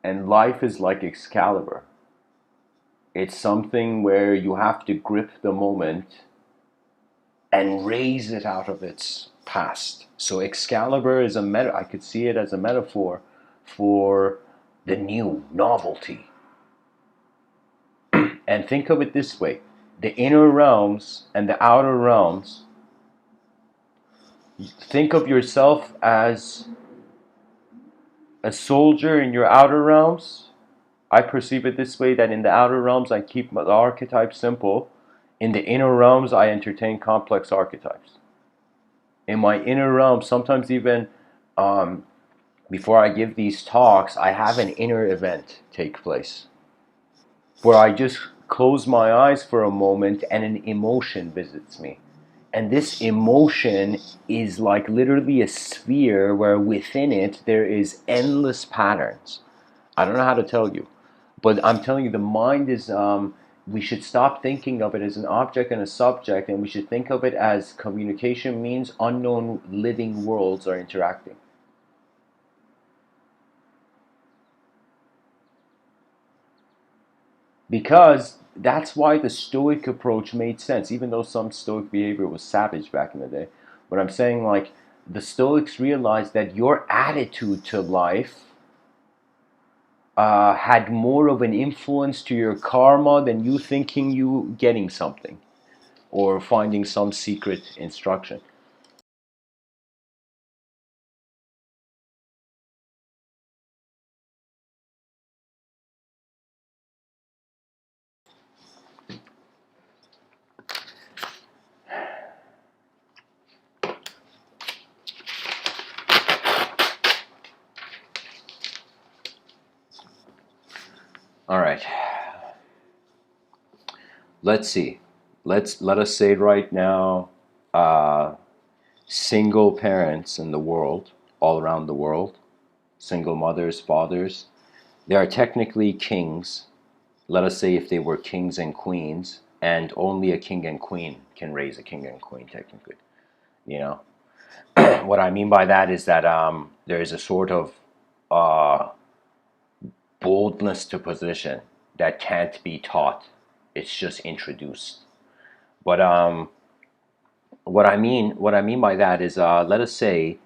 And life is like Excalibur. It's something where you have to grip the moment and raise it out of its past. So Excalibur is I could see it as a metaphor for the new novelty. And think of it this way: the inner realms and the outer realms. Think of yourself as a soldier in your outer realms. I perceive it this way, that in the outer realms I keep the archetype simple. In the inner realms I entertain complex archetypes. In my inner realm, sometimes even before I give these talks, I have an inner event take place where I just close my eyes for a moment and an emotion visits me. And this emotion is like literally a sphere where within it there is endless patterns. I don't know how to tell you, but I'm telling you, the mind is. We should stop thinking of it as an object and a subject, and we should think of it as communication means unknown living worlds are interacting. Because that's why the Stoic approach made sense, even though some Stoic behavior was savage back in the day. But I'm saying, like, the Stoics realized that your attitude to life had more of an influence to your karma than you thinking you getting something or finding some secret instruction. All right. Let's see. Let us say right now, uh, single parents in the world, all around the world, single mothers, fathers, they are technically kings. Let us say if they were kings and queens, and only a king and queen can raise a king and queen, technically. You know, what I mean by that is that there is a sort of uh, boldness to position that can't be taught. It's just introduced. But what I mean by that is, let us say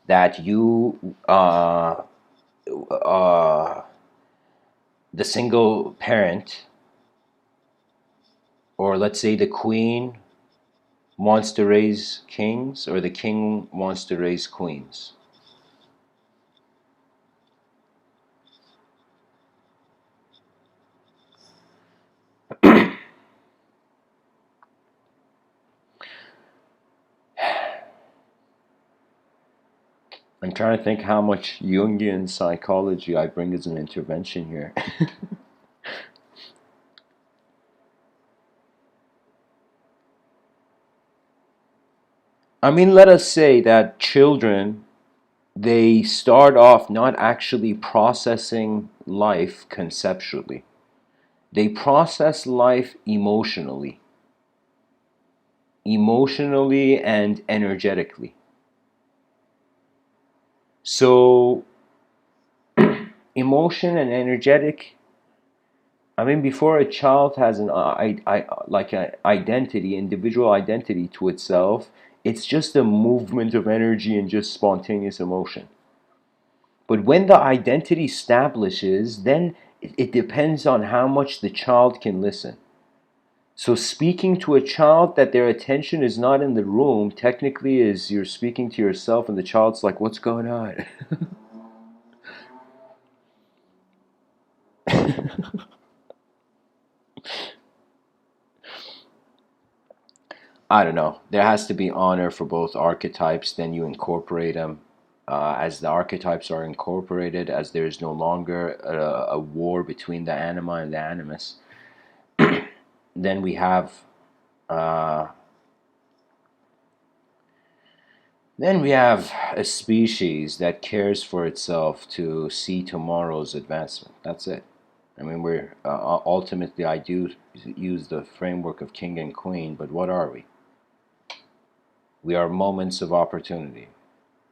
that you, uh, the single parent, or let's say the queen wants to raise kings, or the king wants to raise queens. I'm trying to think how much Jungian psychology I bring as an intervention here. I mean, let us say that children, they start off not actually processing life conceptually. They process life emotionally and energetically. So, emotion and energetic. I mean, before a child has an like an identity, individual identity to itself, it's just a movement of energy and just spontaneous emotion. But when the identity establishes, then it depends on how much the child can listen. So speaking to a child that their attention is not in the room, technically is you're speaking to yourself, and the child's like, "What's going on?" I don't know. There has to be honor for both archetypes. Then you incorporate them. As the archetypes are incorporated, as there is no longer a war between the anima and the animus, then we have uh, then we have a species that cares for itself to see tomorrow's advancement. That's it. I mean, we're ultimately, I do use the framework of king and queen, but what are we? We are moments of opportunity.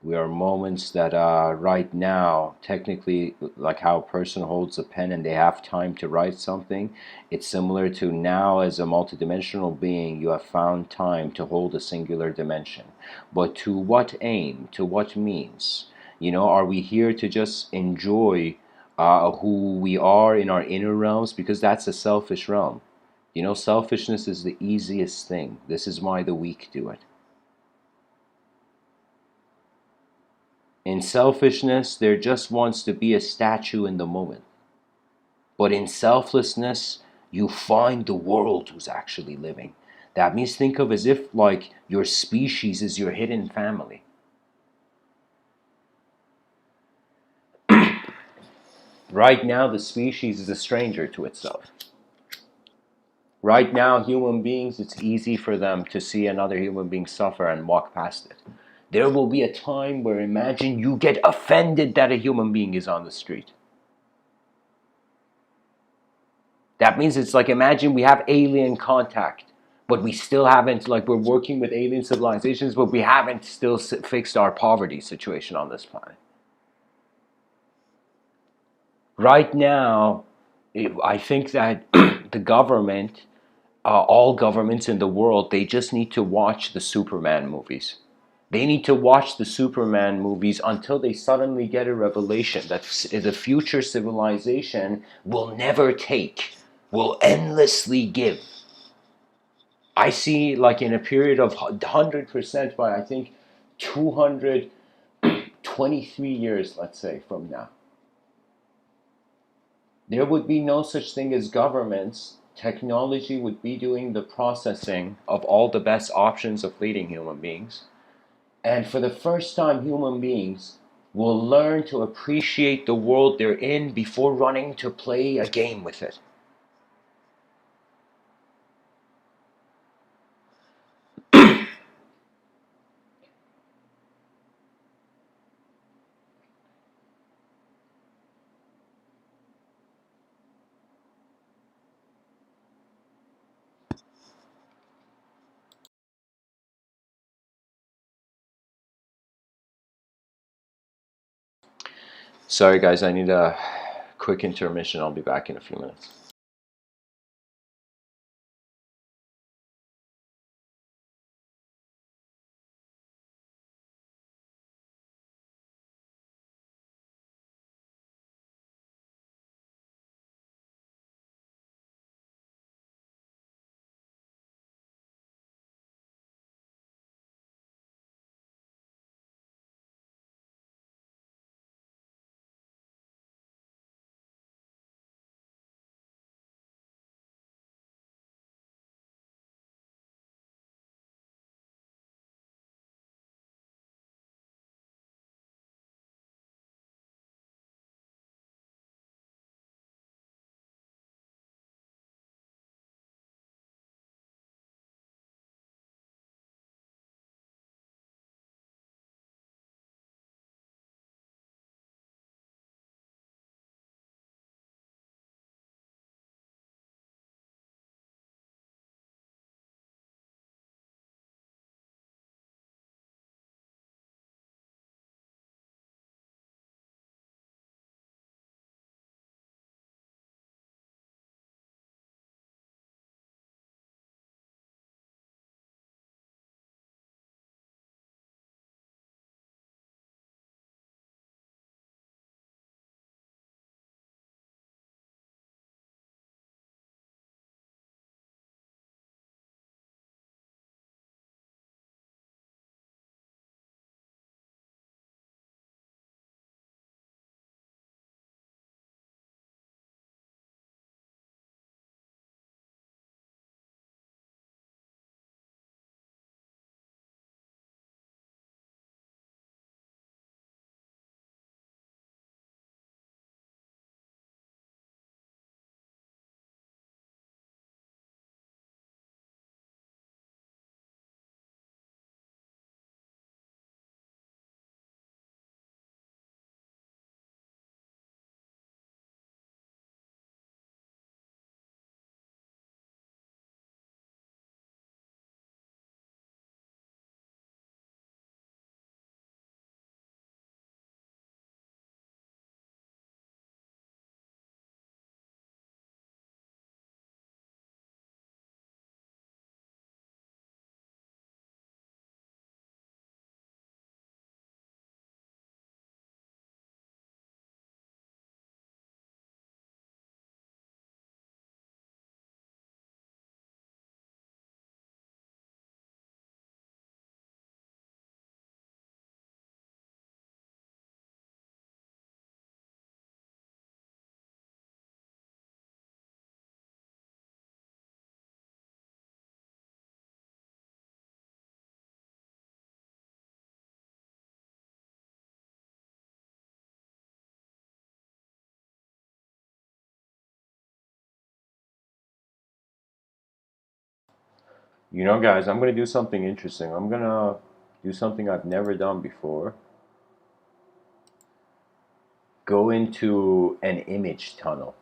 We are moments that right now, technically, like how a person holds a pen and they have time to write something, it's similar to now as a multidimensional being, you have found time to hold a singular dimension. But to what aim? To what means? You know, are we here to just enjoy who we are in our inner realms? Because that's a selfish realm. You know, selfishness is the easiest thing. This is why the weak do it. In selfishness, there just wants to be a statue in the moment. But in selflessness, you find the world who's actually living. That means think of as if like your species is your hidden family. Right now, the species is a stranger to itself. Right now, human beings, it's easy for them to see another human being suffer and walk past it. There will be a time where, imagine, you get offended that a human being is on the street. That means it's like, imagine we have alien contact, but we still haven't, like, we're working with alien civilizations, but we haven't still fixed our poverty situation on this planet. Right now, I think that the government, all governments in the world, they just need to watch the Superman movies. They need to watch the Superman movies until they suddenly get a revelation that the future civilization will never take, will endlessly give. I see, like, in a period of 100% by, I think, 223 years, let's say, from now, there would be no such thing as governments. Technology would be doing the processing of all the best options of leading human beings. And for the first time, human beings will learn to appreciate the world they're in before running to play a game with it. Sorry, guys, I need a quick intermission. I'll be back in a few minutes. You know, guys, I'm going to do something interesting. I'm going to do something I've never done before. Go into an image tunnel.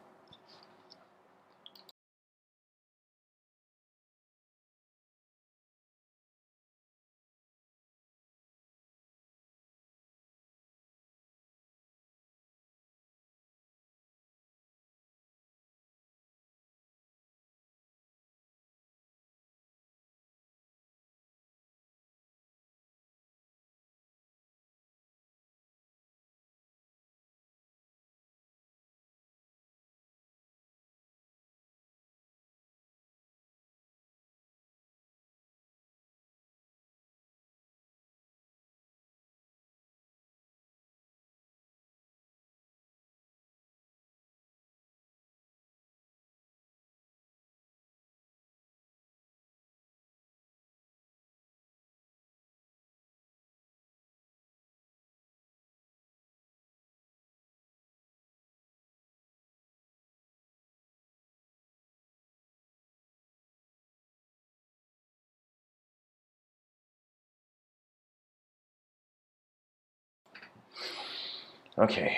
Okay.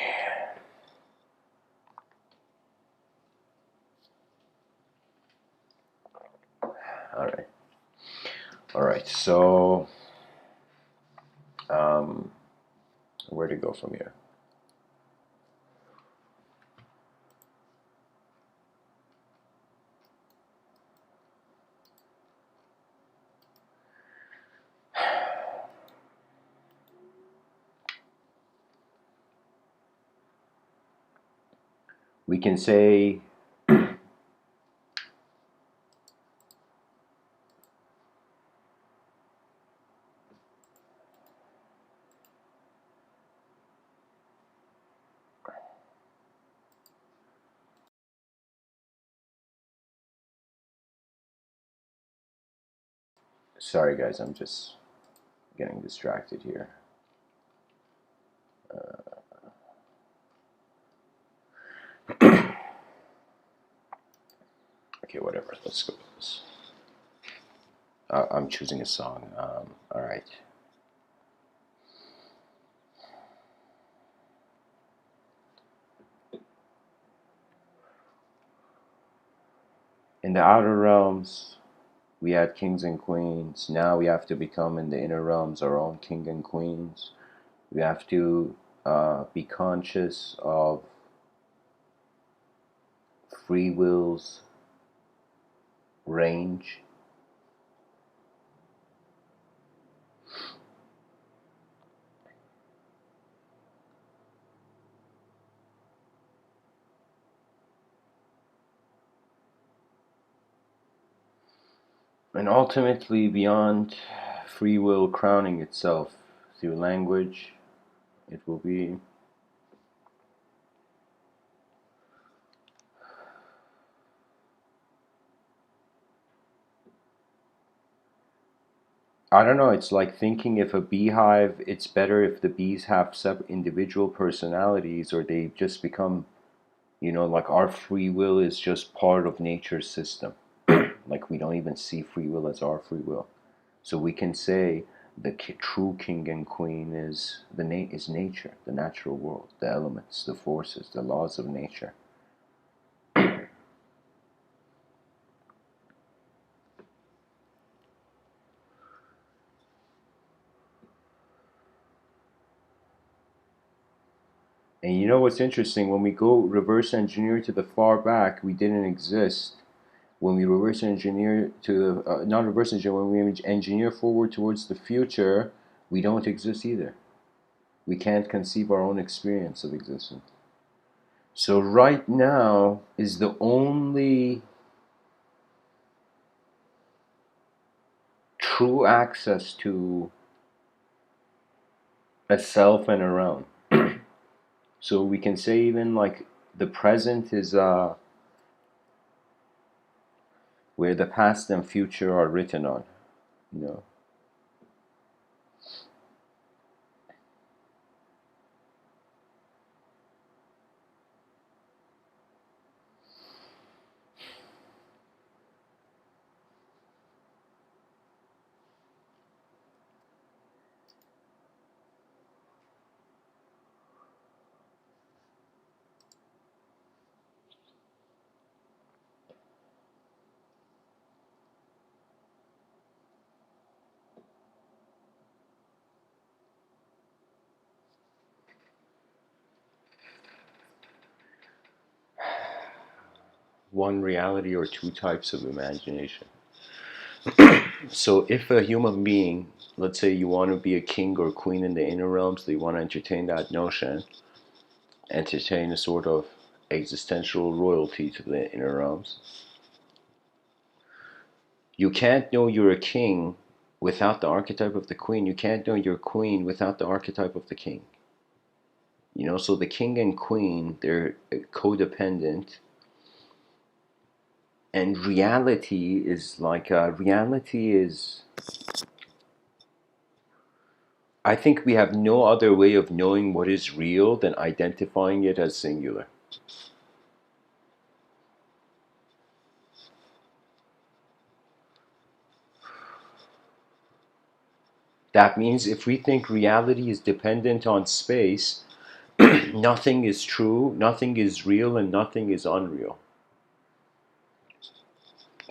All right. All right. So, um, where to go from here? We can say, sorry guys, I'm just getting distracted here. Okay, whatever. Let's go with this. I'm choosing a song. All right. In the outer realms, we had kings and queens. Now we have to become in the inner realms our own king and queens. We have to be conscious of free will's range. And ultimately, beyond free will crowning itself through language, it will be. I don't know, it's like thinking if a beehive, it's better if the bees have individual personalities or they just become, like our free will is just part of nature's system. Like we don't even see free will as our free will. So we can say the true king and queen is is nature, the natural world, the elements, the forces, the laws of nature. And you know what's interesting? When we go reverse engineer to the far back, we didn't exist. When we reverse engineer to, not reverse engineer, when we engineer forward towards the future, we don't exist either. We can't conceive our own experience of existence. So right now is the only true access to a self and a realm. So we can say even like the present is where the past and future are written on, you know. one reality or two types of imagination. So if a human being, let's say you want to be a king or queen in the inner realms, so you want to entertain that notion, entertain a sort of existential royalty to the inner realms, you can't know you're a king without the archetype of the queen. You can't know you're a queen without the archetype of the king. So the king and queen, they're codependent. And reality is I think we have no other way of knowing what is real than identifying it as singular. That means if we think reality is dependent on space, nothing is true, nothing is real, and nothing is unreal.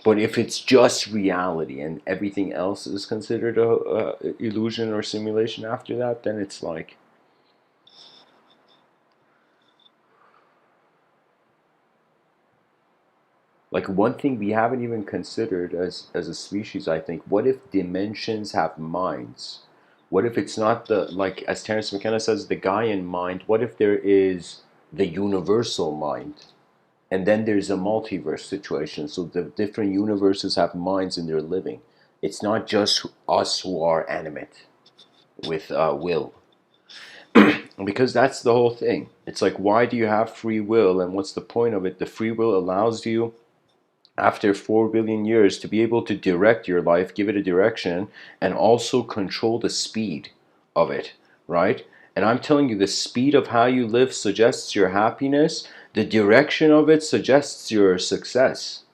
But if it's just reality and everything else is considered a illusion or simulation after that, then it's like one thing we haven't even considered as a species, I think. What if dimensions have minds? What if it's not like as Terence McKenna says, the Gaian mind? What if there is the universal mind? And then there's a multiverse situation. So the different universes have minds and they're living. It's not just us who are animate with will. Because that's the whole thing. It's like, why do you have free will and what's the point of it? The free will allows you, after 4 billion years, to be able to direct your life, give it a direction, and also control the speed of it, right? And I'm telling you, the speed of how you live suggests your happiness, the direction of it suggests your success.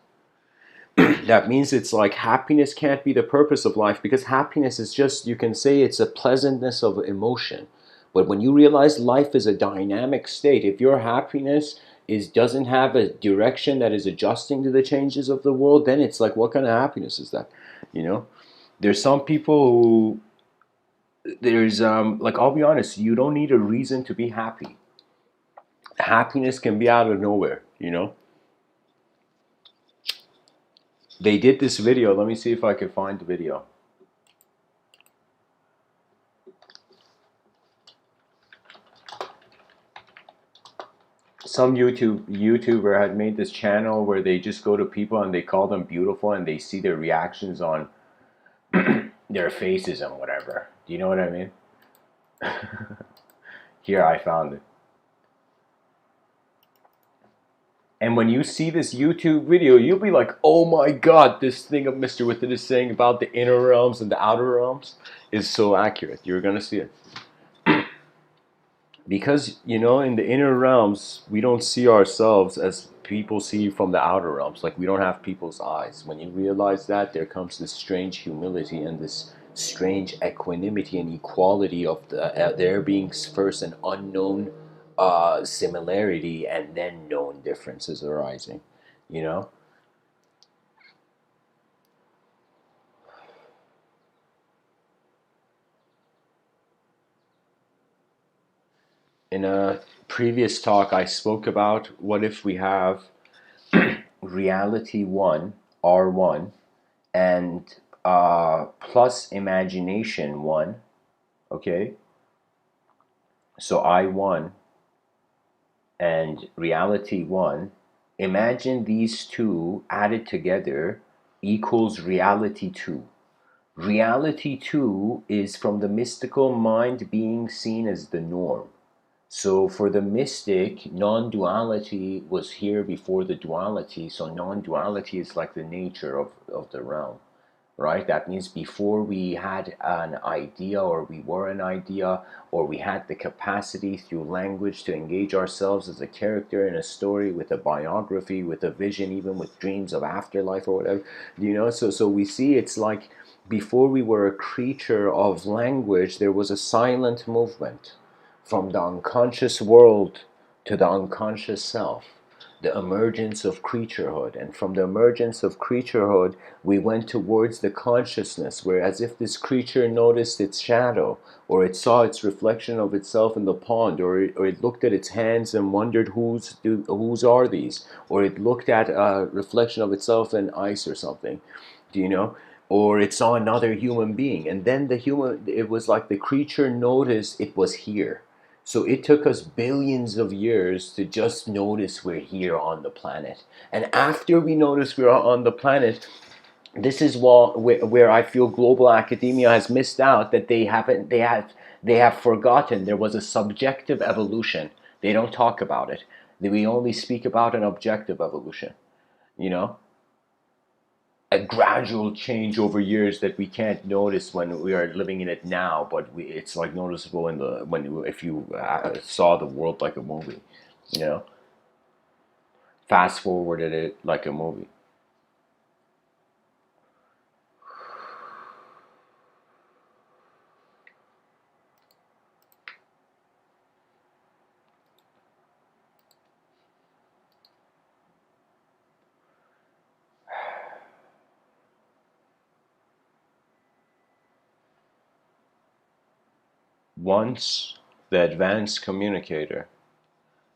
That means it's like happiness can't be the purpose of life, because happiness is just, you can say it's a pleasantness of emotion. But when you realize life is a dynamic state, if your happiness doesn't have a direction that is adjusting to the changes of the world, then it's like, what kind of happiness is that? There's some people who, there's like, I'll be honest, you don't need a reason to be happy. Happiness can be out of nowhere. They did this video. Let me see if I can find the video. Some YouTuber had made this channel where they just go to people and they call them beautiful and they see their reactions on their faces and whatever. Do you know what I mean? Here, I found it. And when you see this YouTube video, you'll be like, oh my god, this thing of Mr.Within is saying about the inner realms and the outer realms is so accurate. You're going to see it. Because, in the inner realms, we don't see ourselves as people see from the outer realms. Like, we don't have people's eyes. When you realize that, there comes this strange humility and this strange equanimity and equality of there being first an unknown similarity and then known differences arising, you know? In a previous talk, I spoke about what if we have reality 1, R1, and plus imagination 1, okay? So I1 and reality 1, imagine these two added together equals reality 2. Reality 2 is from the mystical mind being seen as the norm. So for the mystic, non-duality was here before the duality. So non-duality is like the nature of the realm, right? That means before we had an idea, or we were an idea, or we had the capacity through language to engage ourselves as a character in a story, with a biography, with a vision, even with dreams of afterlife or whatever, so we see it's like before we were a creature of language, there was a silent movement from the unconscious world to the unconscious self. the emergence of creaturehood. And from the emergence of creaturehood, we went towards the consciousness, where as if this creature noticed its shadow, or it saw its reflection of itself in the pond, or it looked at its hands and wondered whose are these, or it looked at a reflection of itself in ice or something, do you know? Or it saw another human being, and then it was like the creature noticed it was here. So it took us billions of years to just notice we're here on the planet. And after we notice we're on the planet, this is where I feel global academia has missed out, that they have forgotten there was a subjective evolution. They don't talk about it. We only speak about an objective evolution, you know? A gradual change over years that we can't notice when we are living in it now, but it's like noticeable in the if you saw the world like a movie, you know, fast forwarded it like a movie. Once the advanced communicator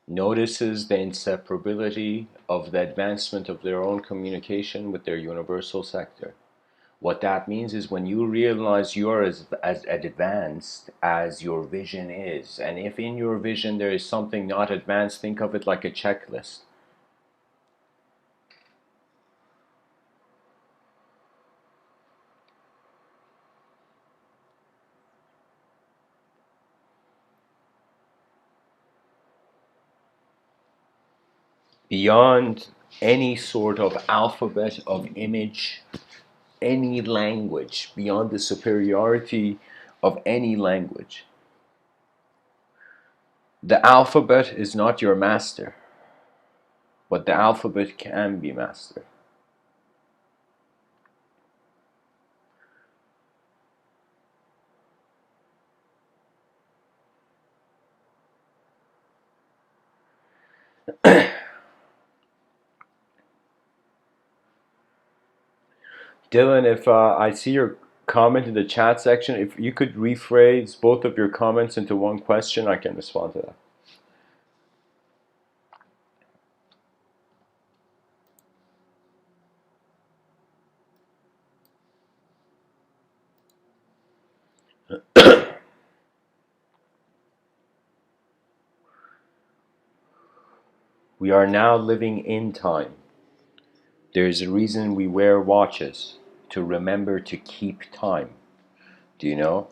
notices the inseparability of the advancement of their own communication with their universal sector. What that means is when you realize you're as advanced as your vision is, and if in your vision there is something not advanced, think of it like a checklist. Beyond any sort of alphabet of image, any language, beyond the superiority of any language. The alphabet is not your master, but the alphabet can be master. Dylan, if I see your comment in the chat section, if you could rephrase both of your comments into one question, I can respond to that. We are now living in time. There's a reason we wear watches, to remember to keep time. Do you know?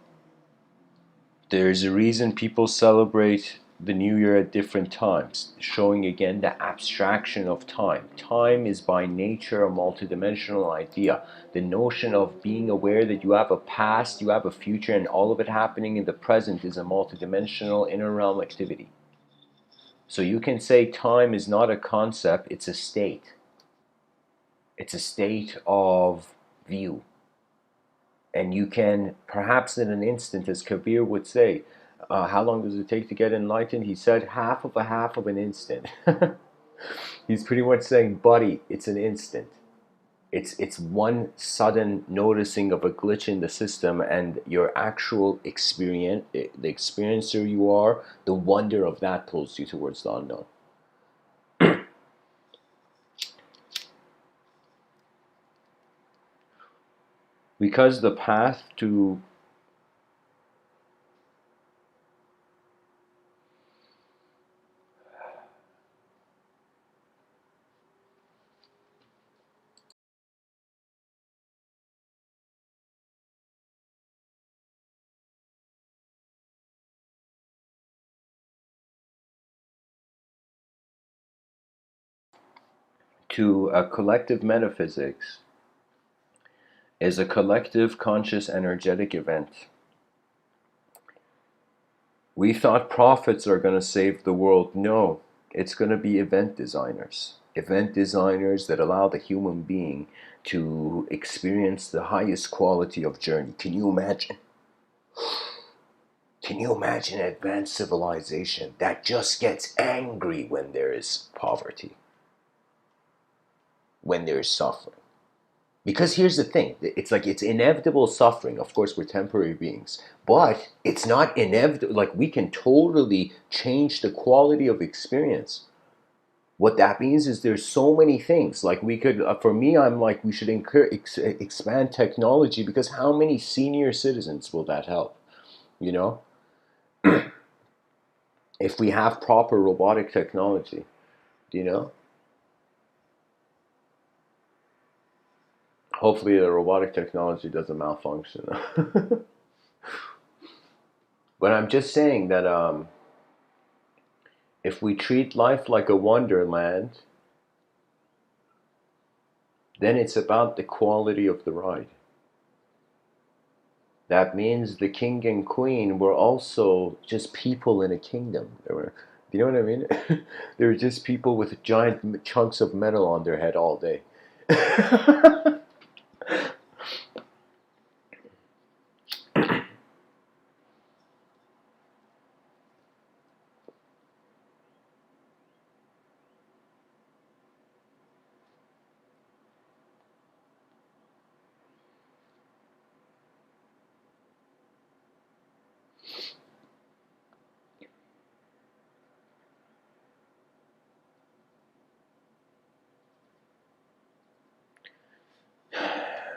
There's a reason people celebrate the New Year at different times, showing again the abstraction of time. Time is by nature a multidimensional idea. The notion of being aware that you have a past, you have a future, and all of it happening in the present is a multidimensional inner realm activity. So you can say time is not a concept, it's a state. It's a state of view. And you can, perhaps in an instant, as Kabir would say, how long does it take to get enlightened? He said half of an instant. He's pretty much saying, buddy, it's an instant. It's one sudden noticing of a glitch in the system, and your actual experience, the experiencer you are, the wonder of that pulls you towards the unknown. Because the path to a collective metaphysics is a collective conscious energetic event. We thought prophets are going to save the world. No, it's going to be event designers. Event designers that allow the human being to experience the highest quality of journey. Can you imagine? Can you imagine advanced civilization that just gets angry when there is poverty? when there's suffering. Because here's the thing, it's like it's inevitable suffering. Of course, we're temporary beings, but it's not inevitable. Like we can totally change the quality of experience. What that means is there's so many things. Like we could, for me, I'm like, we should expand technology, because how many senior citizens will that help? You know, if we have proper robotic technology, you know, hopefully the robotic technology doesn't malfunction. But I'm just saying that if we treat life like a wonderland, then it's about the quality of the ride. That means the king and queen were also just people in a kingdom. They were, you know what I mean? They were just people with giant chunks of metal on their head all day.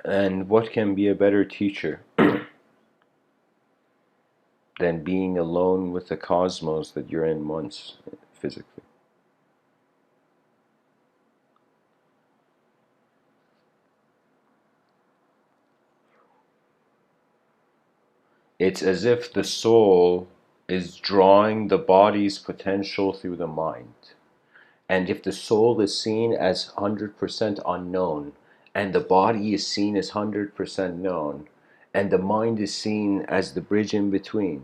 And what can be a better teacher than being alone with the cosmos that you're in once physically? It's as if the soul is drawing the body's potential through the mind. And if the soul is seen as 100% unknown, and the body is seen as 100% known, and the mind is seen as the bridge in between,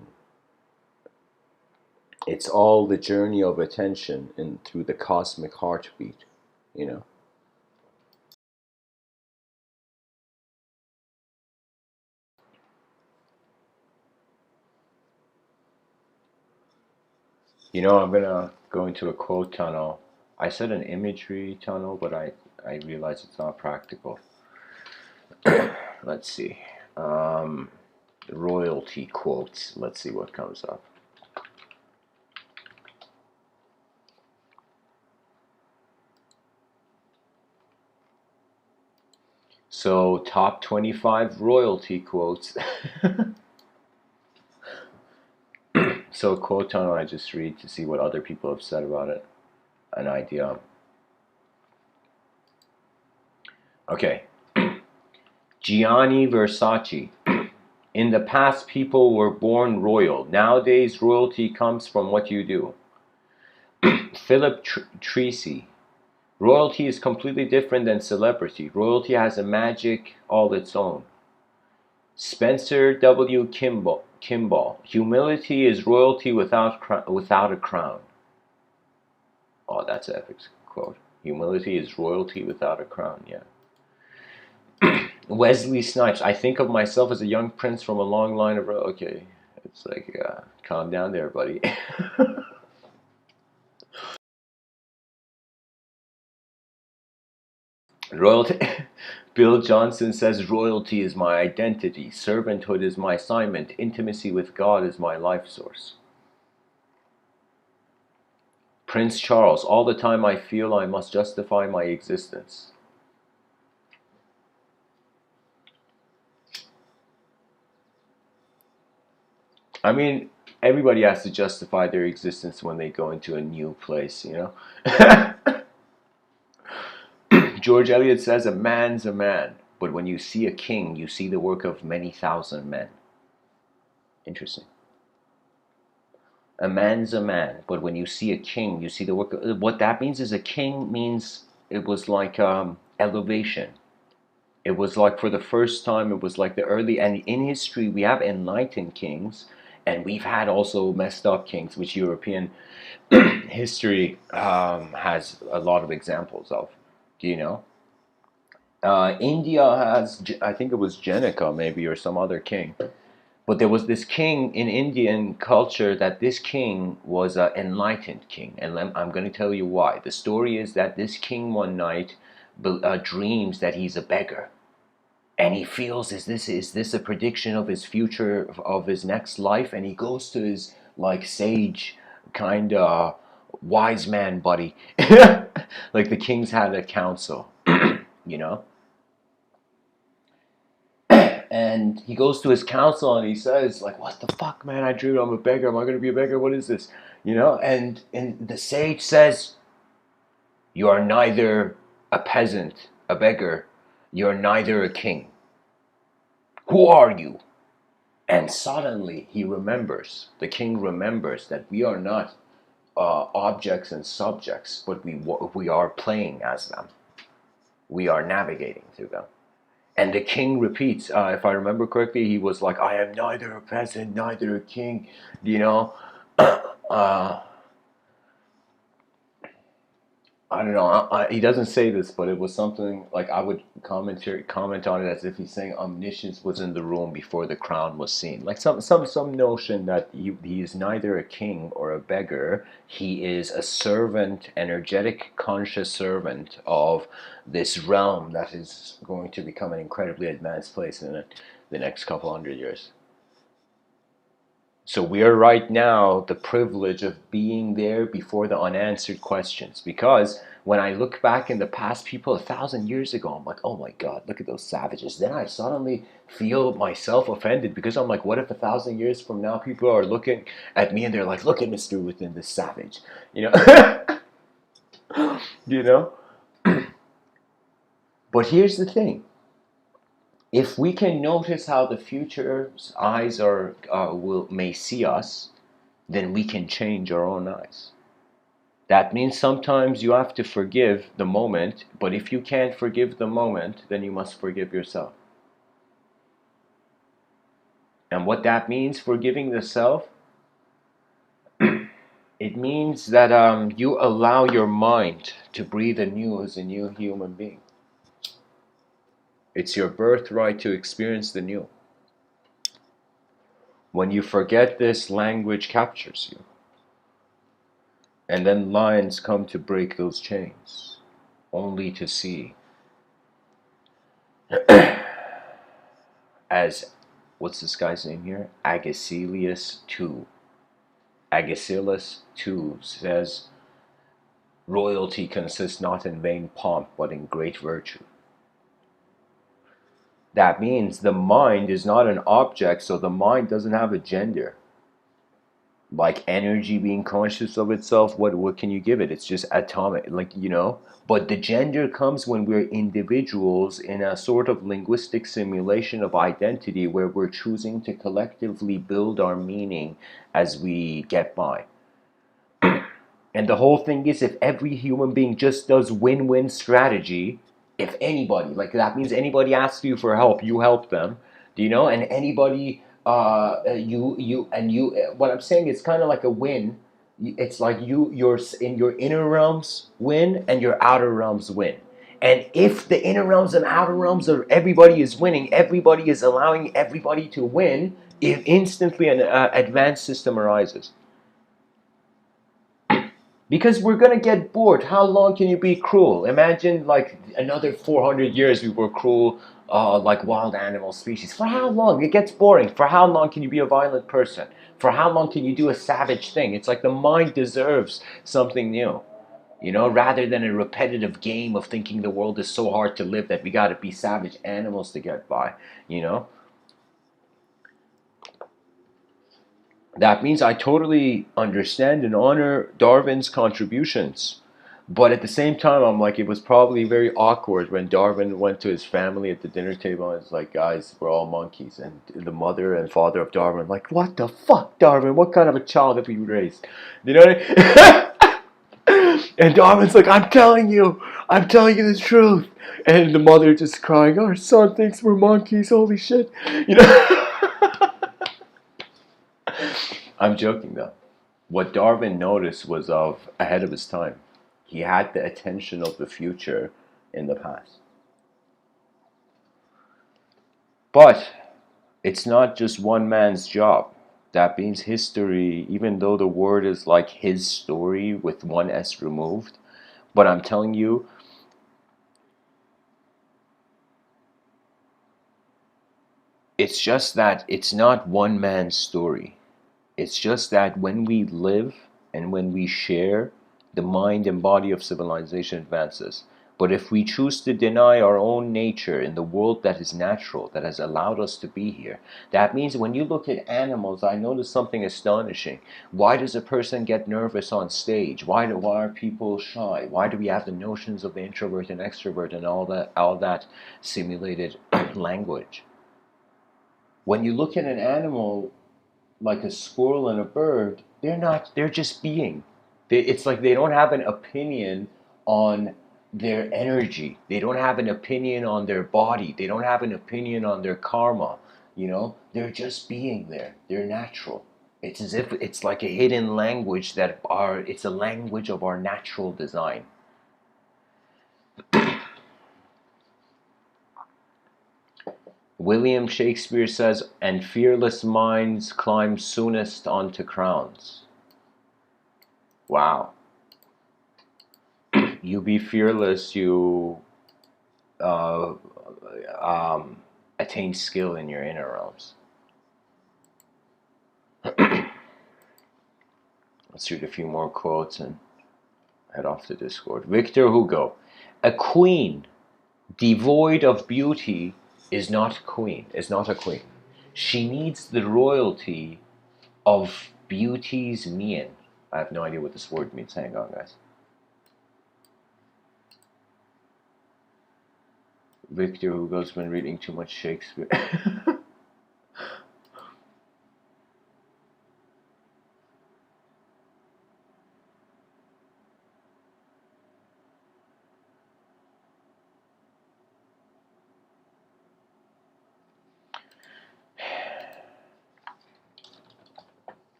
it's all the journey of attention and through the cosmic heartbeat, you know. You know, I'm gonna go into a quote tunnel. I said an imagery tunnel, but I realize it's not practical. Let's see. Um, Royalty quotes. Let's see what comes up. So, top 25 royalty quotes. So, quote tunnel, I just read to see what other people have said about it. An idea. Okay. Gianni Versace. In the past, people were born royal. Nowadays, royalty comes from what you do. Philip Treacy. Royalty is completely different than celebrity. Royalty has a magic all its own. Spencer W. Kimball. Humility is royalty without a crown. Oh, that's an epic quote. Humility is royalty without a crown, yeah. Wesley Snipes. I think of myself as a young prince from a long line of... Okay, it's like, calm down there, buddy. Royalty. Bill Johnson says royalty is my identity, servanthood is my assignment, intimacy with God is my life source. Prince Charles, all the time I feel I must justify my existence. I mean, everybody has to justify their existence when they go into a new place, you know? George Eliot says a man's a man, but when you see a king, you see the work of many thousand men. Interesting. A man's a man, but when you see a king, you see the work of... What that means is a king means it was like elevation. It was like for the first time, it was like the early... And in history, we have enlightened kings, and we've had also messed up kings, which European history has a lot of examples of. Do you know? India has, I think it was Janaka maybe, or some other king. But there was this king in Indian culture that this king was an enlightened king. And I'm going to tell you why. The story is that this king one night dreams that he's a beggar, and he feels, is this a prediction of his future, of his next life? And he goes to his like sage kind of wise man buddy, like the kings had a council, you know. And he goes to his council and he says, like, what the fuck, man? I dreamed I'm a beggar. Am I going to be a beggar? What is this? You know? And the sage says, you are neither a peasant, a beggar. You're neither a king. Who are you? And suddenly he remembers, the king remembers that we are not objects and subjects, but we are playing as them. We are navigating through them. And the king repeats, if I remember correctly, he was like, I am neither a peasant, neither a king, you know. uh, I don't know. He doesn't say this, but it was something like I would comment on it as if he's saying omniscience was in the room before the crown was seen. Like some notion that he is neither a king or a beggar. He is a servant, energetic, conscious servant of this realm that is going to become an incredibly advanced place in the next couple hundred years. So we are right now the privilege of being there before the unanswered questions. Because when I look back in the past, people 1,000 years ago, I'm like, oh my God, look at those savages. Then I suddenly feel myself offended because I'm like, what if 1,000 years from now people are looking at me and they're like, look at Mr. Within, this savage, you know? You know? But here's the thing. If we can notice how the future's eyes may see us, then we can change our own eyes. That means sometimes you have to forgive the moment, but if you can't forgive the moment, then you must forgive yourself. And what that means, forgiving the self, it means that you allow your mind to breathe anew as a new human being. It's your birthright to experience the new. When you forget this, language captures you. And then lines come to break those chains, only to see as, what's this guy's name here? Agesilaus II. Agesilaus II says, royalty consists not in vain pomp, but in great virtue. That means the mind is not an object, so the mind doesn't have a gender. Like energy being conscious of itself, what can you give it? It's just atomic, like, you know. But the gender comes when we're individuals in a sort of linguistic simulation of identity where we're choosing to collectively build our meaning as we get by. And the whole thing is, if every human being just does win-win strategy, if anybody, like that means anybody asks you for help, you help them, do you know? And anybody, what I'm saying is kind of like a win. It's like you're in your inner realms win and your outer realms win. And if the inner realms and outer realms are everybody is winning, everybody is allowing everybody to win, if instantly an advanced system arises. Because we're going to get bored. How long can you be cruel? Imagine like another 400 years we were cruel like wild animal species. For how long? It gets boring. For how long can you be a violent person? For how long can you do a savage thing? It's like the mind deserves something new. You know, rather than a repetitive game of thinking the world is so hard to live that we got to be savage animals to get by, you know? That means I totally understand and honor Darwin's contributions. But at the same time, I'm like, it was probably very awkward when Darwin went to his family at the dinner table and it's like, guys, we're all monkeys. And the mother and father of Darwin like, what the fuck, Darwin? What kind of a child have we raised? You know what I mean? And Darwin's like, I'm telling you the truth. And the mother just crying, our son thinks we're monkeys, holy shit. You know? I'm joking though. What Darwin noticed was ahead of his time. He had the attention of the future in the past. But it's not just one man's job. That means history, even though the word is like his story with one S removed, but I'm telling you, It's just that it's not one man's story. It's just that when we live and when we share, the mind and body of civilization advances. But if we choose to deny our own nature in the world that is natural, that has allowed us to be here, that means when you look at animals, I noticed something astonishing. Why does a person get nervous on stage? Why are people shy? Why do we have the notions of the introvert and extrovert and all that simulated language? When you look at an animal like a squirrel and a bird, they're just being. It's like they don't have an opinion on their energy. They don't have an opinion on their body. They don't have an opinion on their karma. They're just being there. They're natural. It's as if it's like a hidden language it's a language of our natural design. William Shakespeare says, and fearless minds climb soonest onto crowns. Wow. You be fearless, you uh, um, attain skill in your inner realms. Let's read a few more quotes and head off to Discord. Victor Hugo, a queen devoid of beauty is not a queen. She needs the royalty of beauty's mien. I have no idea what this word means. Hang on, guys. Victor Hugo's been reading too much Shakespeare.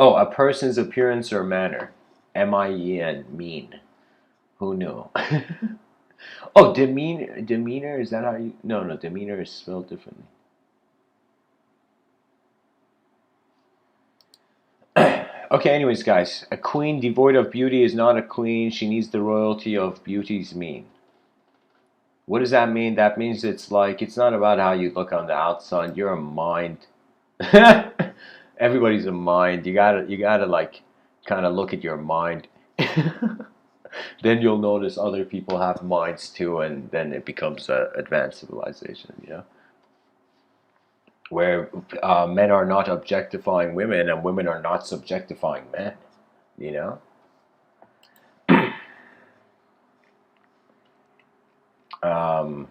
Oh, a person's appearance or manner. M-I-E-N, mean. Who knew? Oh, demeanor, is that how you... No, no, demeanor is spelled differently. Okay, anyways, guys. A queen devoid of beauty is not a queen. She needs the royalty of beauty's mean. What does that mean? That means it's like, it's not about how you look on the outside. You're a mind. Everybody's a mind. You gotta like kind of look at your mind. Then you'll notice other people have minds too, and then it becomes an advanced civilization. Where men are not objectifying women and women are not subjectifying men. You know. Um,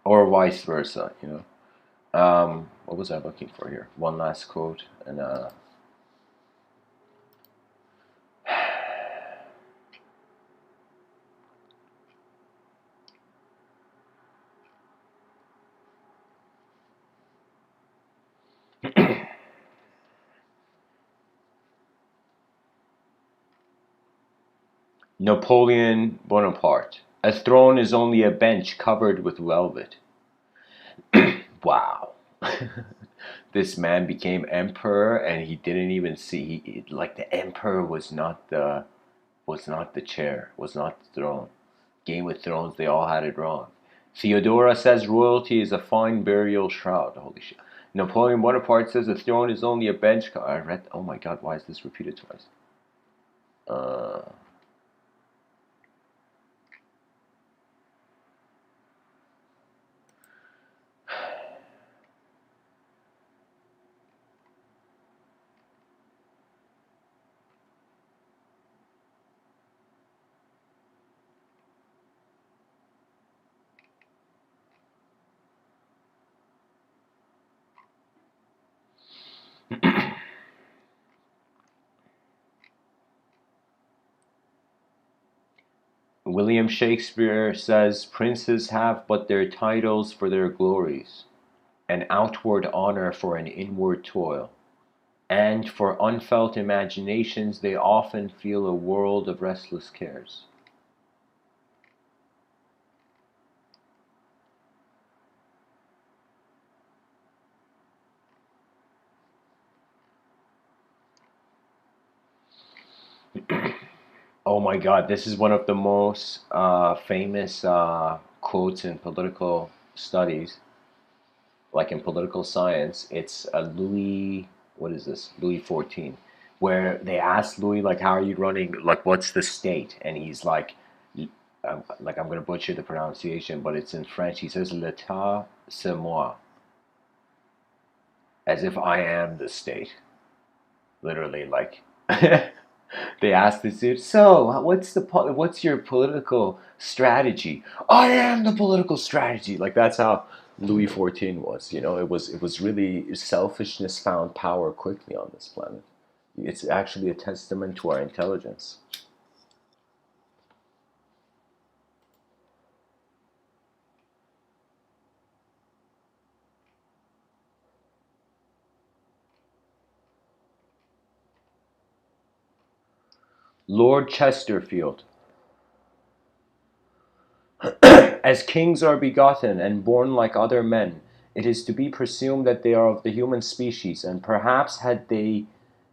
or vice versa. What was I looking for here? One last quote, and Napoleon Bonaparte. A throne is only a bench covered with velvet. Wow. This man became emperor, and he didn't even see. Like the emperor was not the chair, was not the throne. Game of Thrones, they all had it wrong. Theodora says royalty is a fine burial shroud. Holy shit. Napoleon Bonaparte says the throne is only a bench. I read. Oh my god, why is this repeated twice? Uh. William Shakespeare says princes have but their titles for their glories, an outward honor for an inward toil, and for unfelt imaginations they often feel a world of restless cares. Oh my god, this is one of the most famous quotes in political studies, like in political science, it's a Louis, what is this? Louis 14, where they ask Louis, like, how are you running? Like, what's the state? And he's like, I'm going to butcher the pronunciation, but it's in French. He says, L'État, c'est moi. As if I am the state. Literally, like, they asked this dude, so what's your political strategy? I am the political strategy. Like, that's how Louis XIV was. It was really selfishness found power quickly on this planet. It's actually a testament to our intelligence. Lord Chesterfield. As kings are begotten and born like other men, it is to be presumed that they are of the human species, and perhaps had they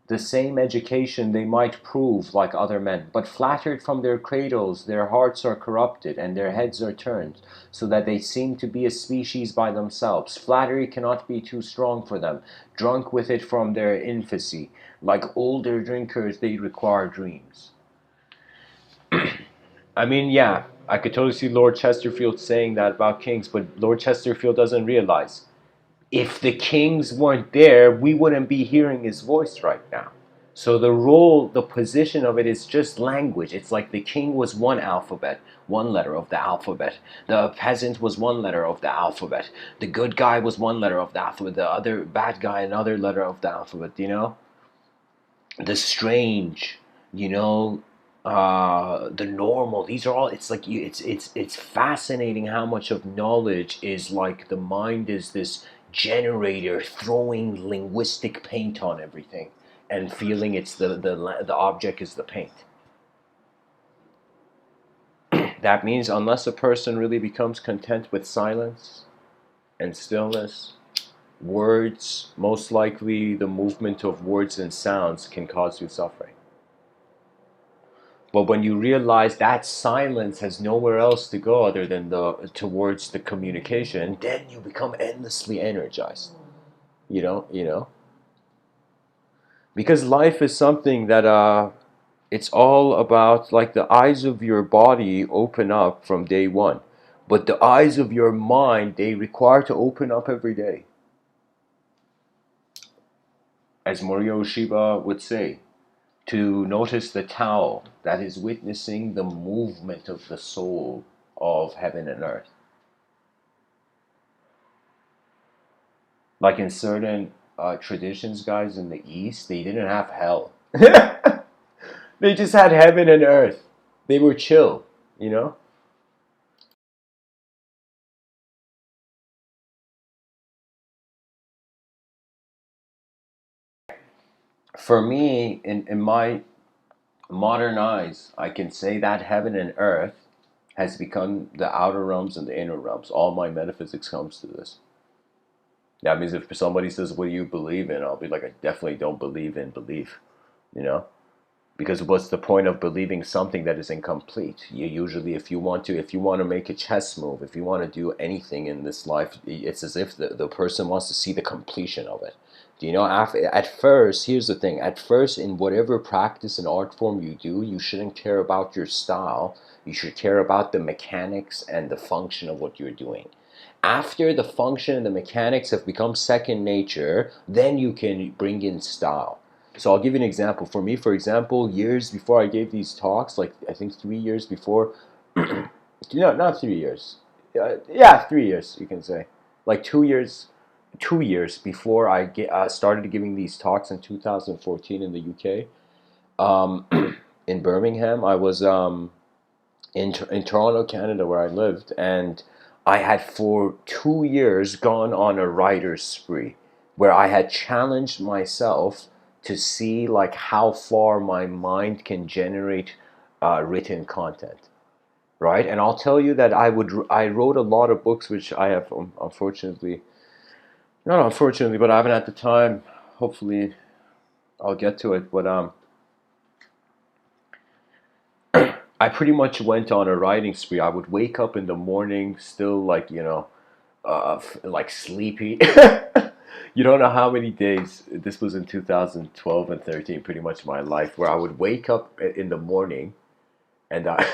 the same education they might prove like other men. But flattered from their cradles, their hearts are corrupted, and their heads are turned, so that they seem to be a species by themselves. Flattery cannot be too strong for them, drunk with it from their infancy. Like older drinkers, they require dreams. I mean, yeah, I could totally see Lord Chesterfield saying that about kings, but Lord Chesterfield doesn't realize if the kings weren't there, we wouldn't be hearing his voice right now. So the role, the position of it is just language. It's like the king was one alphabet, one letter of the alphabet. The peasant was one letter of the alphabet. The good guy was one letter of the alphabet. The other bad guy, another letter of the alphabet, The strange, the normal. These are all. It's like it's fascinating how much of knowledge is like the mind is this generator throwing linguistic paint on everything and feeling it's the object is the paint. That means unless a person really becomes content with silence and stillness, words, most likely the movement of words and sounds can cause you suffering. But when you realize that silence has nowhere else to go other than towards the communication, then you become endlessly energized. Because life is something that it's all about, like, the eyes of your body open up from day one, but the eyes of your mind, they require to open up every day. As Moryo Shiba would say, to notice the Tao that is witnessing the movement of the soul of heaven and earth. Like in certain traditions, guys, in the East, they didn't have hell. They just had heaven and earth. They were chill. For me, in my modern eyes, I can say that heaven and earth has become the outer realms and the inner realms. All my metaphysics comes to this. That means if somebody says, "What do you believe in?" I'll be like, "I definitely don't believe in belief," you know? Because what's the point of believing something that is incomplete? You usually, if you want to make a chess move, if you want to do anything in this life, it's as if the person wants to see the completion of it. At first, here's the thing. At first, in whatever practice and art form you do, you shouldn't care about your style. You should care about the mechanics and the function of what you're doing. After the function and the mechanics have become second nature, then you can bring in style. So I'll give you an example. For me, for example, years before I gave these talks, like I think 3 years before, no, not 3 years. Yeah, 3 years, you can say. Like 2 years, 2 years before started giving these talks in 2014 in the UK, um, in Birmingham. I was in Toronto, Canada, where I lived, and I had for 2 years gone on a writer's spree where I had challenged myself to see like how far my mind can generate written content, right? And I'll tell you that I wrote a lot of books which I have unfortunately, not unfortunately, but I haven't had the time. Hopefully, I'll get to it. But I pretty much went on a writing spree. I would wake up in the morning still like, like sleepy. You don't know how many days, this was in 2012 and 13, pretty much my life, where I would wake up in the morning and I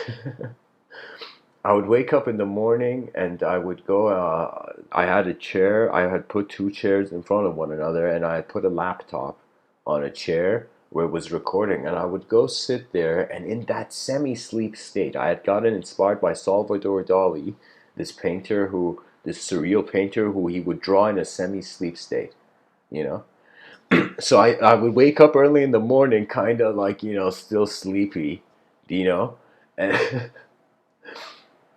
I would wake up in the morning and I would go. I had a chair. I had put two chairs in front of one another, and I had put a laptop on a chair where it was recording. And I would go sit there, and in that semi-sleep state, I had gotten inspired by Salvador Dali, this surreal painter, who he would draw in a semi-sleep state. You know, so I would wake up early in the morning, kind of like still sleepy, you know, and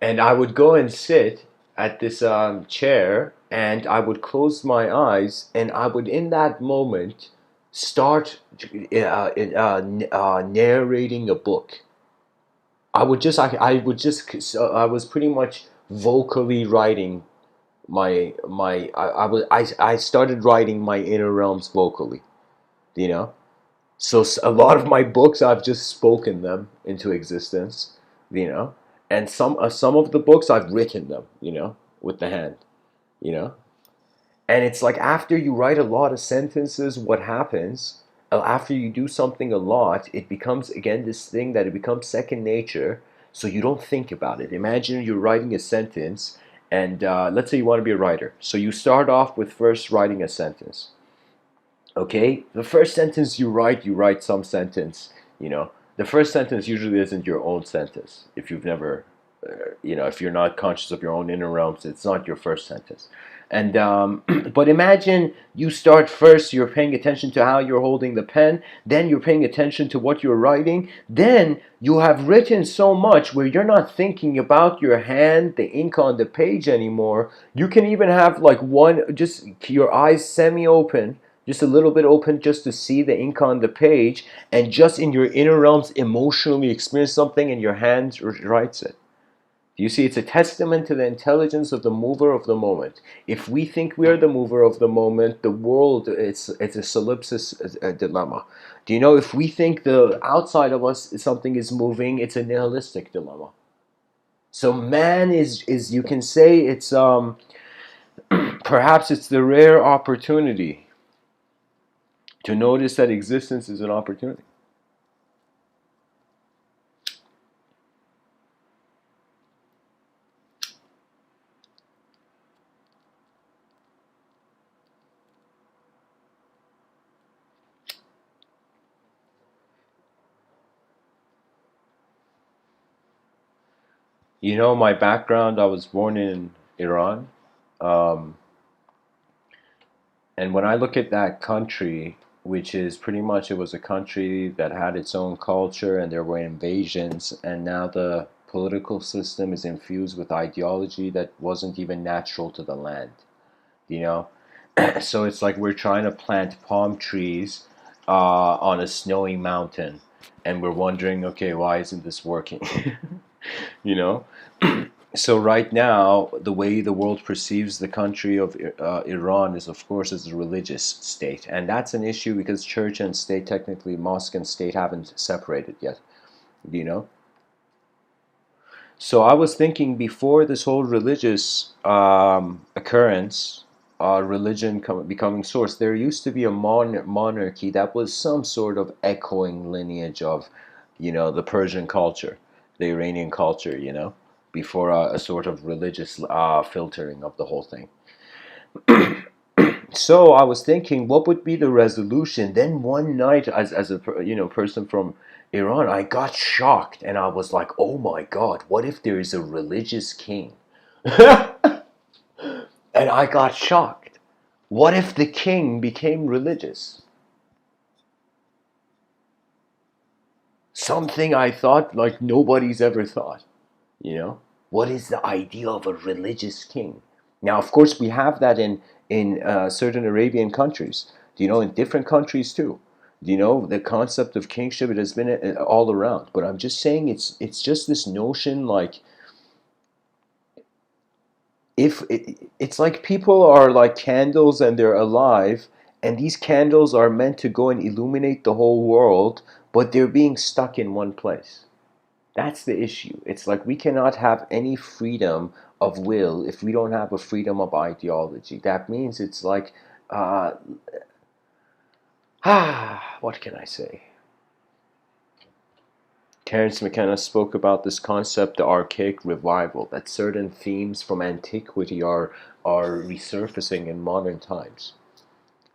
and I would go and sit at this chair, and I would close my eyes, and I would, in that moment, start narrating a book. I was pretty much vocally writing I started writing my inner realms vocally, you know. So a lot of my books, I've just spoken them into existence, you know, and some of the books I've written them, with the hand, you know. And it's like after you write a lot of sentences, what happens? After you do something a lot, it becomes again this thing that it becomes second nature. So you don't think about it. Imagine you're writing a sentence, and let's say you want to be a writer. So you start off with first writing a sentence. Okay, the first sentence you write some sentence, the first sentence usually isn't your own sentence. If you've never, if you're not conscious of your own inner realms, it's not your first sentence. And but imagine you start first, you're paying attention to how you're holding the pen, then you're paying attention to what you're writing, then you have written so much where you're not thinking about your hand, the ink on the page anymore. You can even have like just your eyes semi-open, just a little bit open, just to see the ink on the page, and just in your inner realms emotionally experience something, and your hand writes it. You see, it's a testament to the intelligence of the mover of the moment. If we think we are the mover of the moment, the world, it's a solipsis dilemma. Do you know, if we think the outside of us something is moving, it's a nihilistic dilemma. So man is you can say it's perhaps it's the rare opportunity to notice that existence is an opportunity. You know, my background, I was born in Iran. Um, and when I look at that country, which is pretty much, it was a country that had its own culture and there were invasions, and now the political system is infused with ideology that wasn't even natural to the land, you know? So it's like we're trying to plant palm trees on a snowy mountain, and we're wondering, okay, why isn't this working? You know? So right now, the way the world perceives the country of Iran is, of course, as a religious state, and that's an issue because church and state, technically, mosque and state haven't separated yet. You know. So I was thinking before this whole religious occurrence, religion becoming source, there used to be a monarchy that was some sort of echoing lineage of, the Persian culture, the Iranian culture, before a sort of religious filtering of the whole thing. So I was thinking, what would be the resolution? Then one night, as a person from Iran, I got shocked, and I was like, oh my God, what if there is a religious king? And I got shocked. What if the king became religious? Something I thought like nobody's ever thought. What is the idea of a religious king? Now, of course, we have that in certain Arabian countries. In different countries too. The concept of kingship, it has been all around. But I'm just saying, it's just this notion, like, if it's like people are like candles and they're alive, and these candles are meant to go and illuminate the whole world, but they're being stuck in one place. That's the issue. It's like we cannot have any freedom of will if we don't have a freedom of ideology. That means it's like, uh, what can I say? Terence McKenna spoke about this concept, the archaic revival, that certain themes from antiquity are resurfacing in modern times.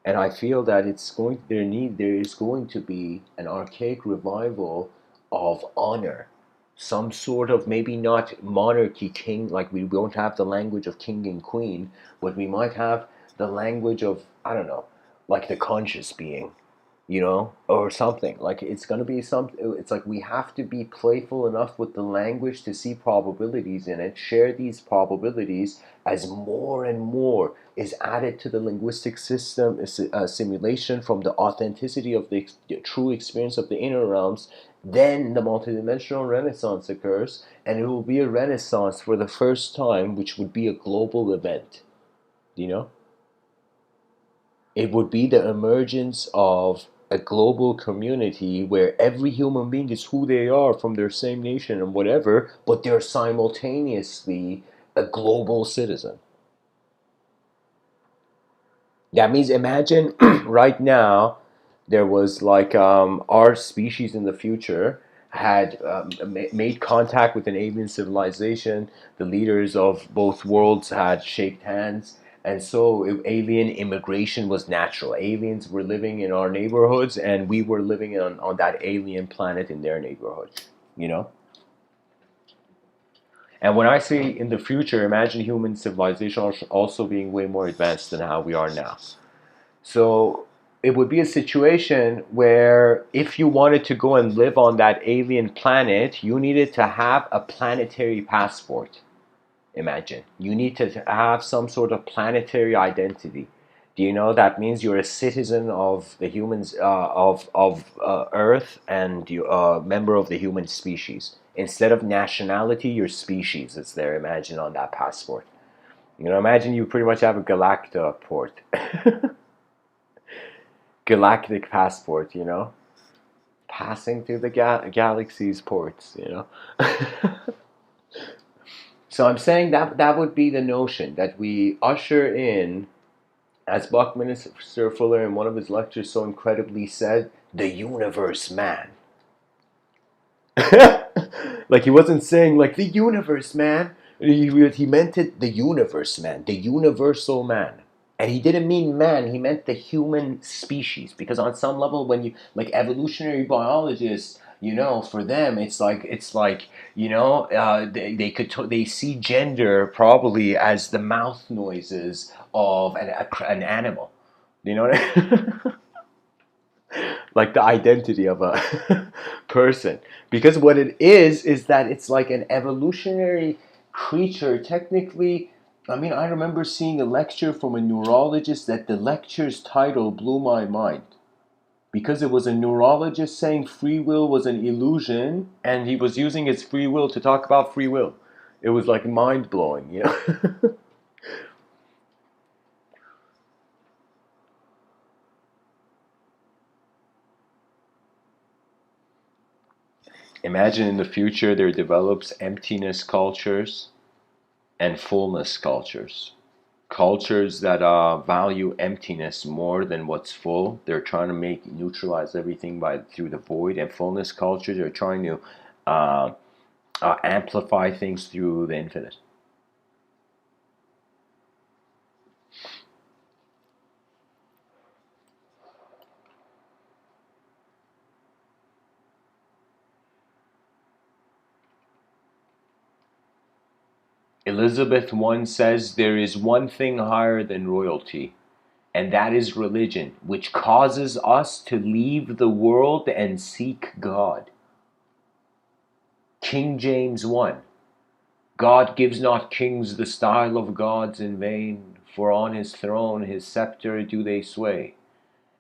And I feel that there is going to be an archaic revival of honor, some sort of, maybe not monarchy king, like we won't have the language of king and queen, but we might have the language of, I don't know, like the conscious being, or something. Like it's going to be something. It's like we have to be playful enough with the language to see probabilities in it, share these probabilities as more and more is added to the linguistic system, simulation from the authenticity of the true experience of the inner realms. Then the multidimensional renaissance occurs, and it will be a renaissance for the first time, which would be a global event. You know? It would be the emergence of a global community where every human being is who they are from their same nation and whatever, but they're simultaneously a global citizen. That means imagine right now there was like our species in the future had made contact with an alien civilization. The leaders of both worlds had shaked hands. And so alien immigration was natural. Aliens were living in our neighborhoods, and we were living on that alien planet in their neighborhood, you know? And when I say in the future, imagine human civilization also being way more advanced than how we are now. So it would be a situation where if you wanted to go and live on that alien planet, you needed to have a planetary passport. Imagine. You need to have some sort of planetary identity. Do you know that means you're a citizen of the humans of Earth, and you're a member of the human species. Instead of nationality, your species is there. Imagine on that passport. Imagine you pretty much have a galactoport. Galactic passport, passing through the galaxy's ports. So I'm saying that would be the notion that we usher in, as Buckminster Fuller in one of his lectures so incredibly said, the universe man. Like he wasn't saying like the universe man. He meant it, the universe man, the universal man. And he didn't mean man, he meant the human species. Because on some level, when you, like evolutionary biologists, for them, they see gender probably as the mouth noises of an animal. You know what I like the identity of a person. Because what it is that it's like an evolutionary creature. Technically, I mean, I remember seeing a lecture from a neurologist that the lecture's title blew my mind. Because it was a neurologist saying free will was an illusion, and he was using his free will to talk about free will. It was like mind blowing. Imagine in the future there develops emptiness cultures and fullness cultures. Cultures that value emptiness more than what's full. They're trying to neutralize everything through the void. And fullness cultures are trying to uh, amplify things through the infinite. Elizabeth I says there is one thing higher than royalty, and that is religion, which causes us to leave the world and seek God. King James I. God gives not kings the style of gods in vain, for on his throne his sceptre do they sway.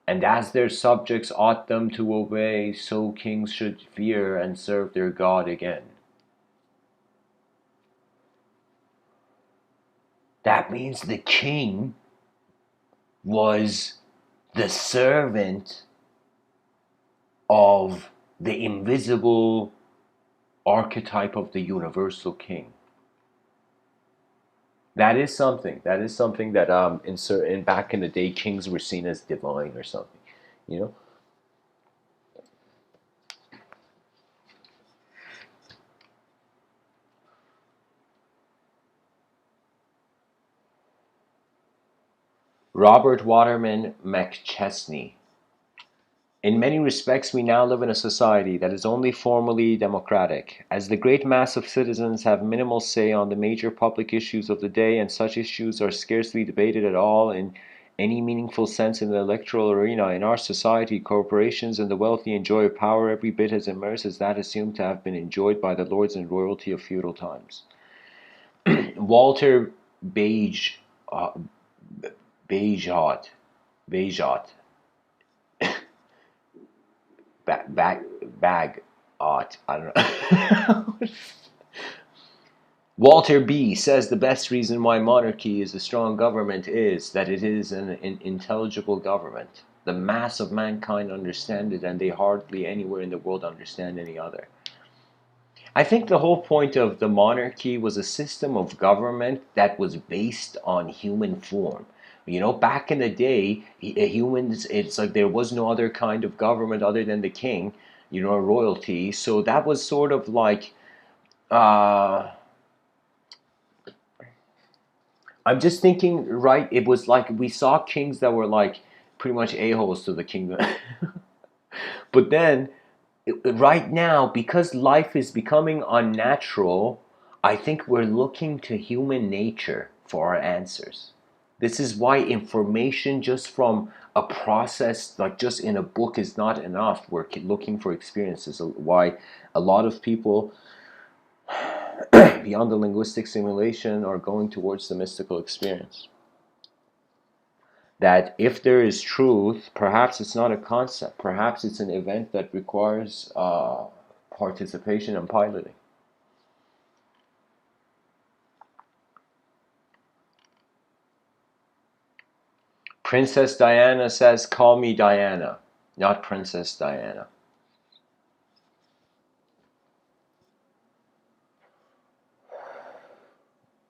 And as their subjects ought them to obey, so kings should fear and serve their God again. That means the king was the servant of the invisible archetype of the universal king. That is something. That is something that in certain back in the day, kings were seen as divine or something. You know. Robert Waterman McChesney. In many respects, we now live in a society that is only formally democratic, as the great mass of citizens have minimal say on the major public issues of the day, and such issues are scarcely debated at all in any meaningful sense in the electoral arena. In our society, corporations and the wealthy enjoy a power every bit as immense as that assumed to have been enjoyed by the lords and royalty of feudal times. Walter uh, Bagehot, Bagehot, bag art. I don't know. Walter B. says the best reason why monarchy is a strong government is that it is an intelligible government. The mass of mankind understand it, and they hardly anywhere in the world understand any other. I think the whole point of the monarchy was a system of government that was based on human form. You know, back in the day, humans, it's like there was no other kind of government other than the king, you know, royalty. So that was sort of like, uh, I'm just thinking, right? It was like we saw kings that were like pretty much a-holes to the kingdom. But then right now, because life is becoming unnatural, I think we're looking to human nature for our answers. This is why information just from a process, like just in a book, is not enough. We're looking for experiences. Why a lot of people, beyond the linguistic simulation, are going towards the mystical experience. That if there is truth, perhaps it's not a concept, perhaps it's an event that requires participation and piloting. Princess Diana says, call me Diana, not Princess Diana.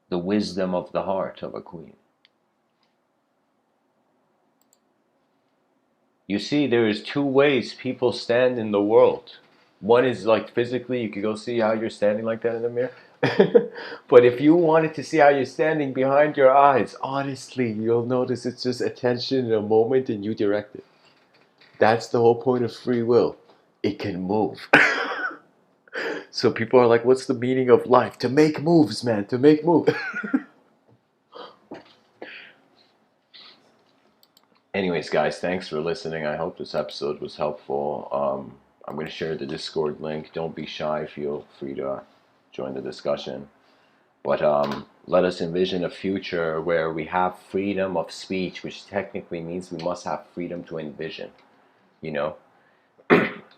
The wisdom of the heart of a queen. You see, there is two ways people stand in the world. One is like physically, you could go see how you're standing like that in the mirror. But if you wanted to see how you're standing behind your eyes, honestly, you'll notice it's just attention in a moment and you direct it. That's the whole point of free will. It can move. So people are like, what's the meaning of life? To make moves, man, to make moves. Anyways, guys, thanks for listening. I hope this episode was helpful. I'm going to share the Discord link. Don't be shy. Feel free to join the discussion. But let us envision a future where we have freedom of speech, which technically means we must have freedom to envision. You know?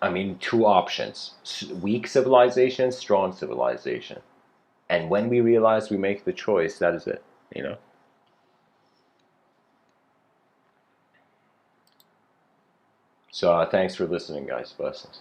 I mean, two options. Weak civilization, strong civilization. And when we realize we make the choice, that is it. You know? So thanks for listening, guys. Blessings.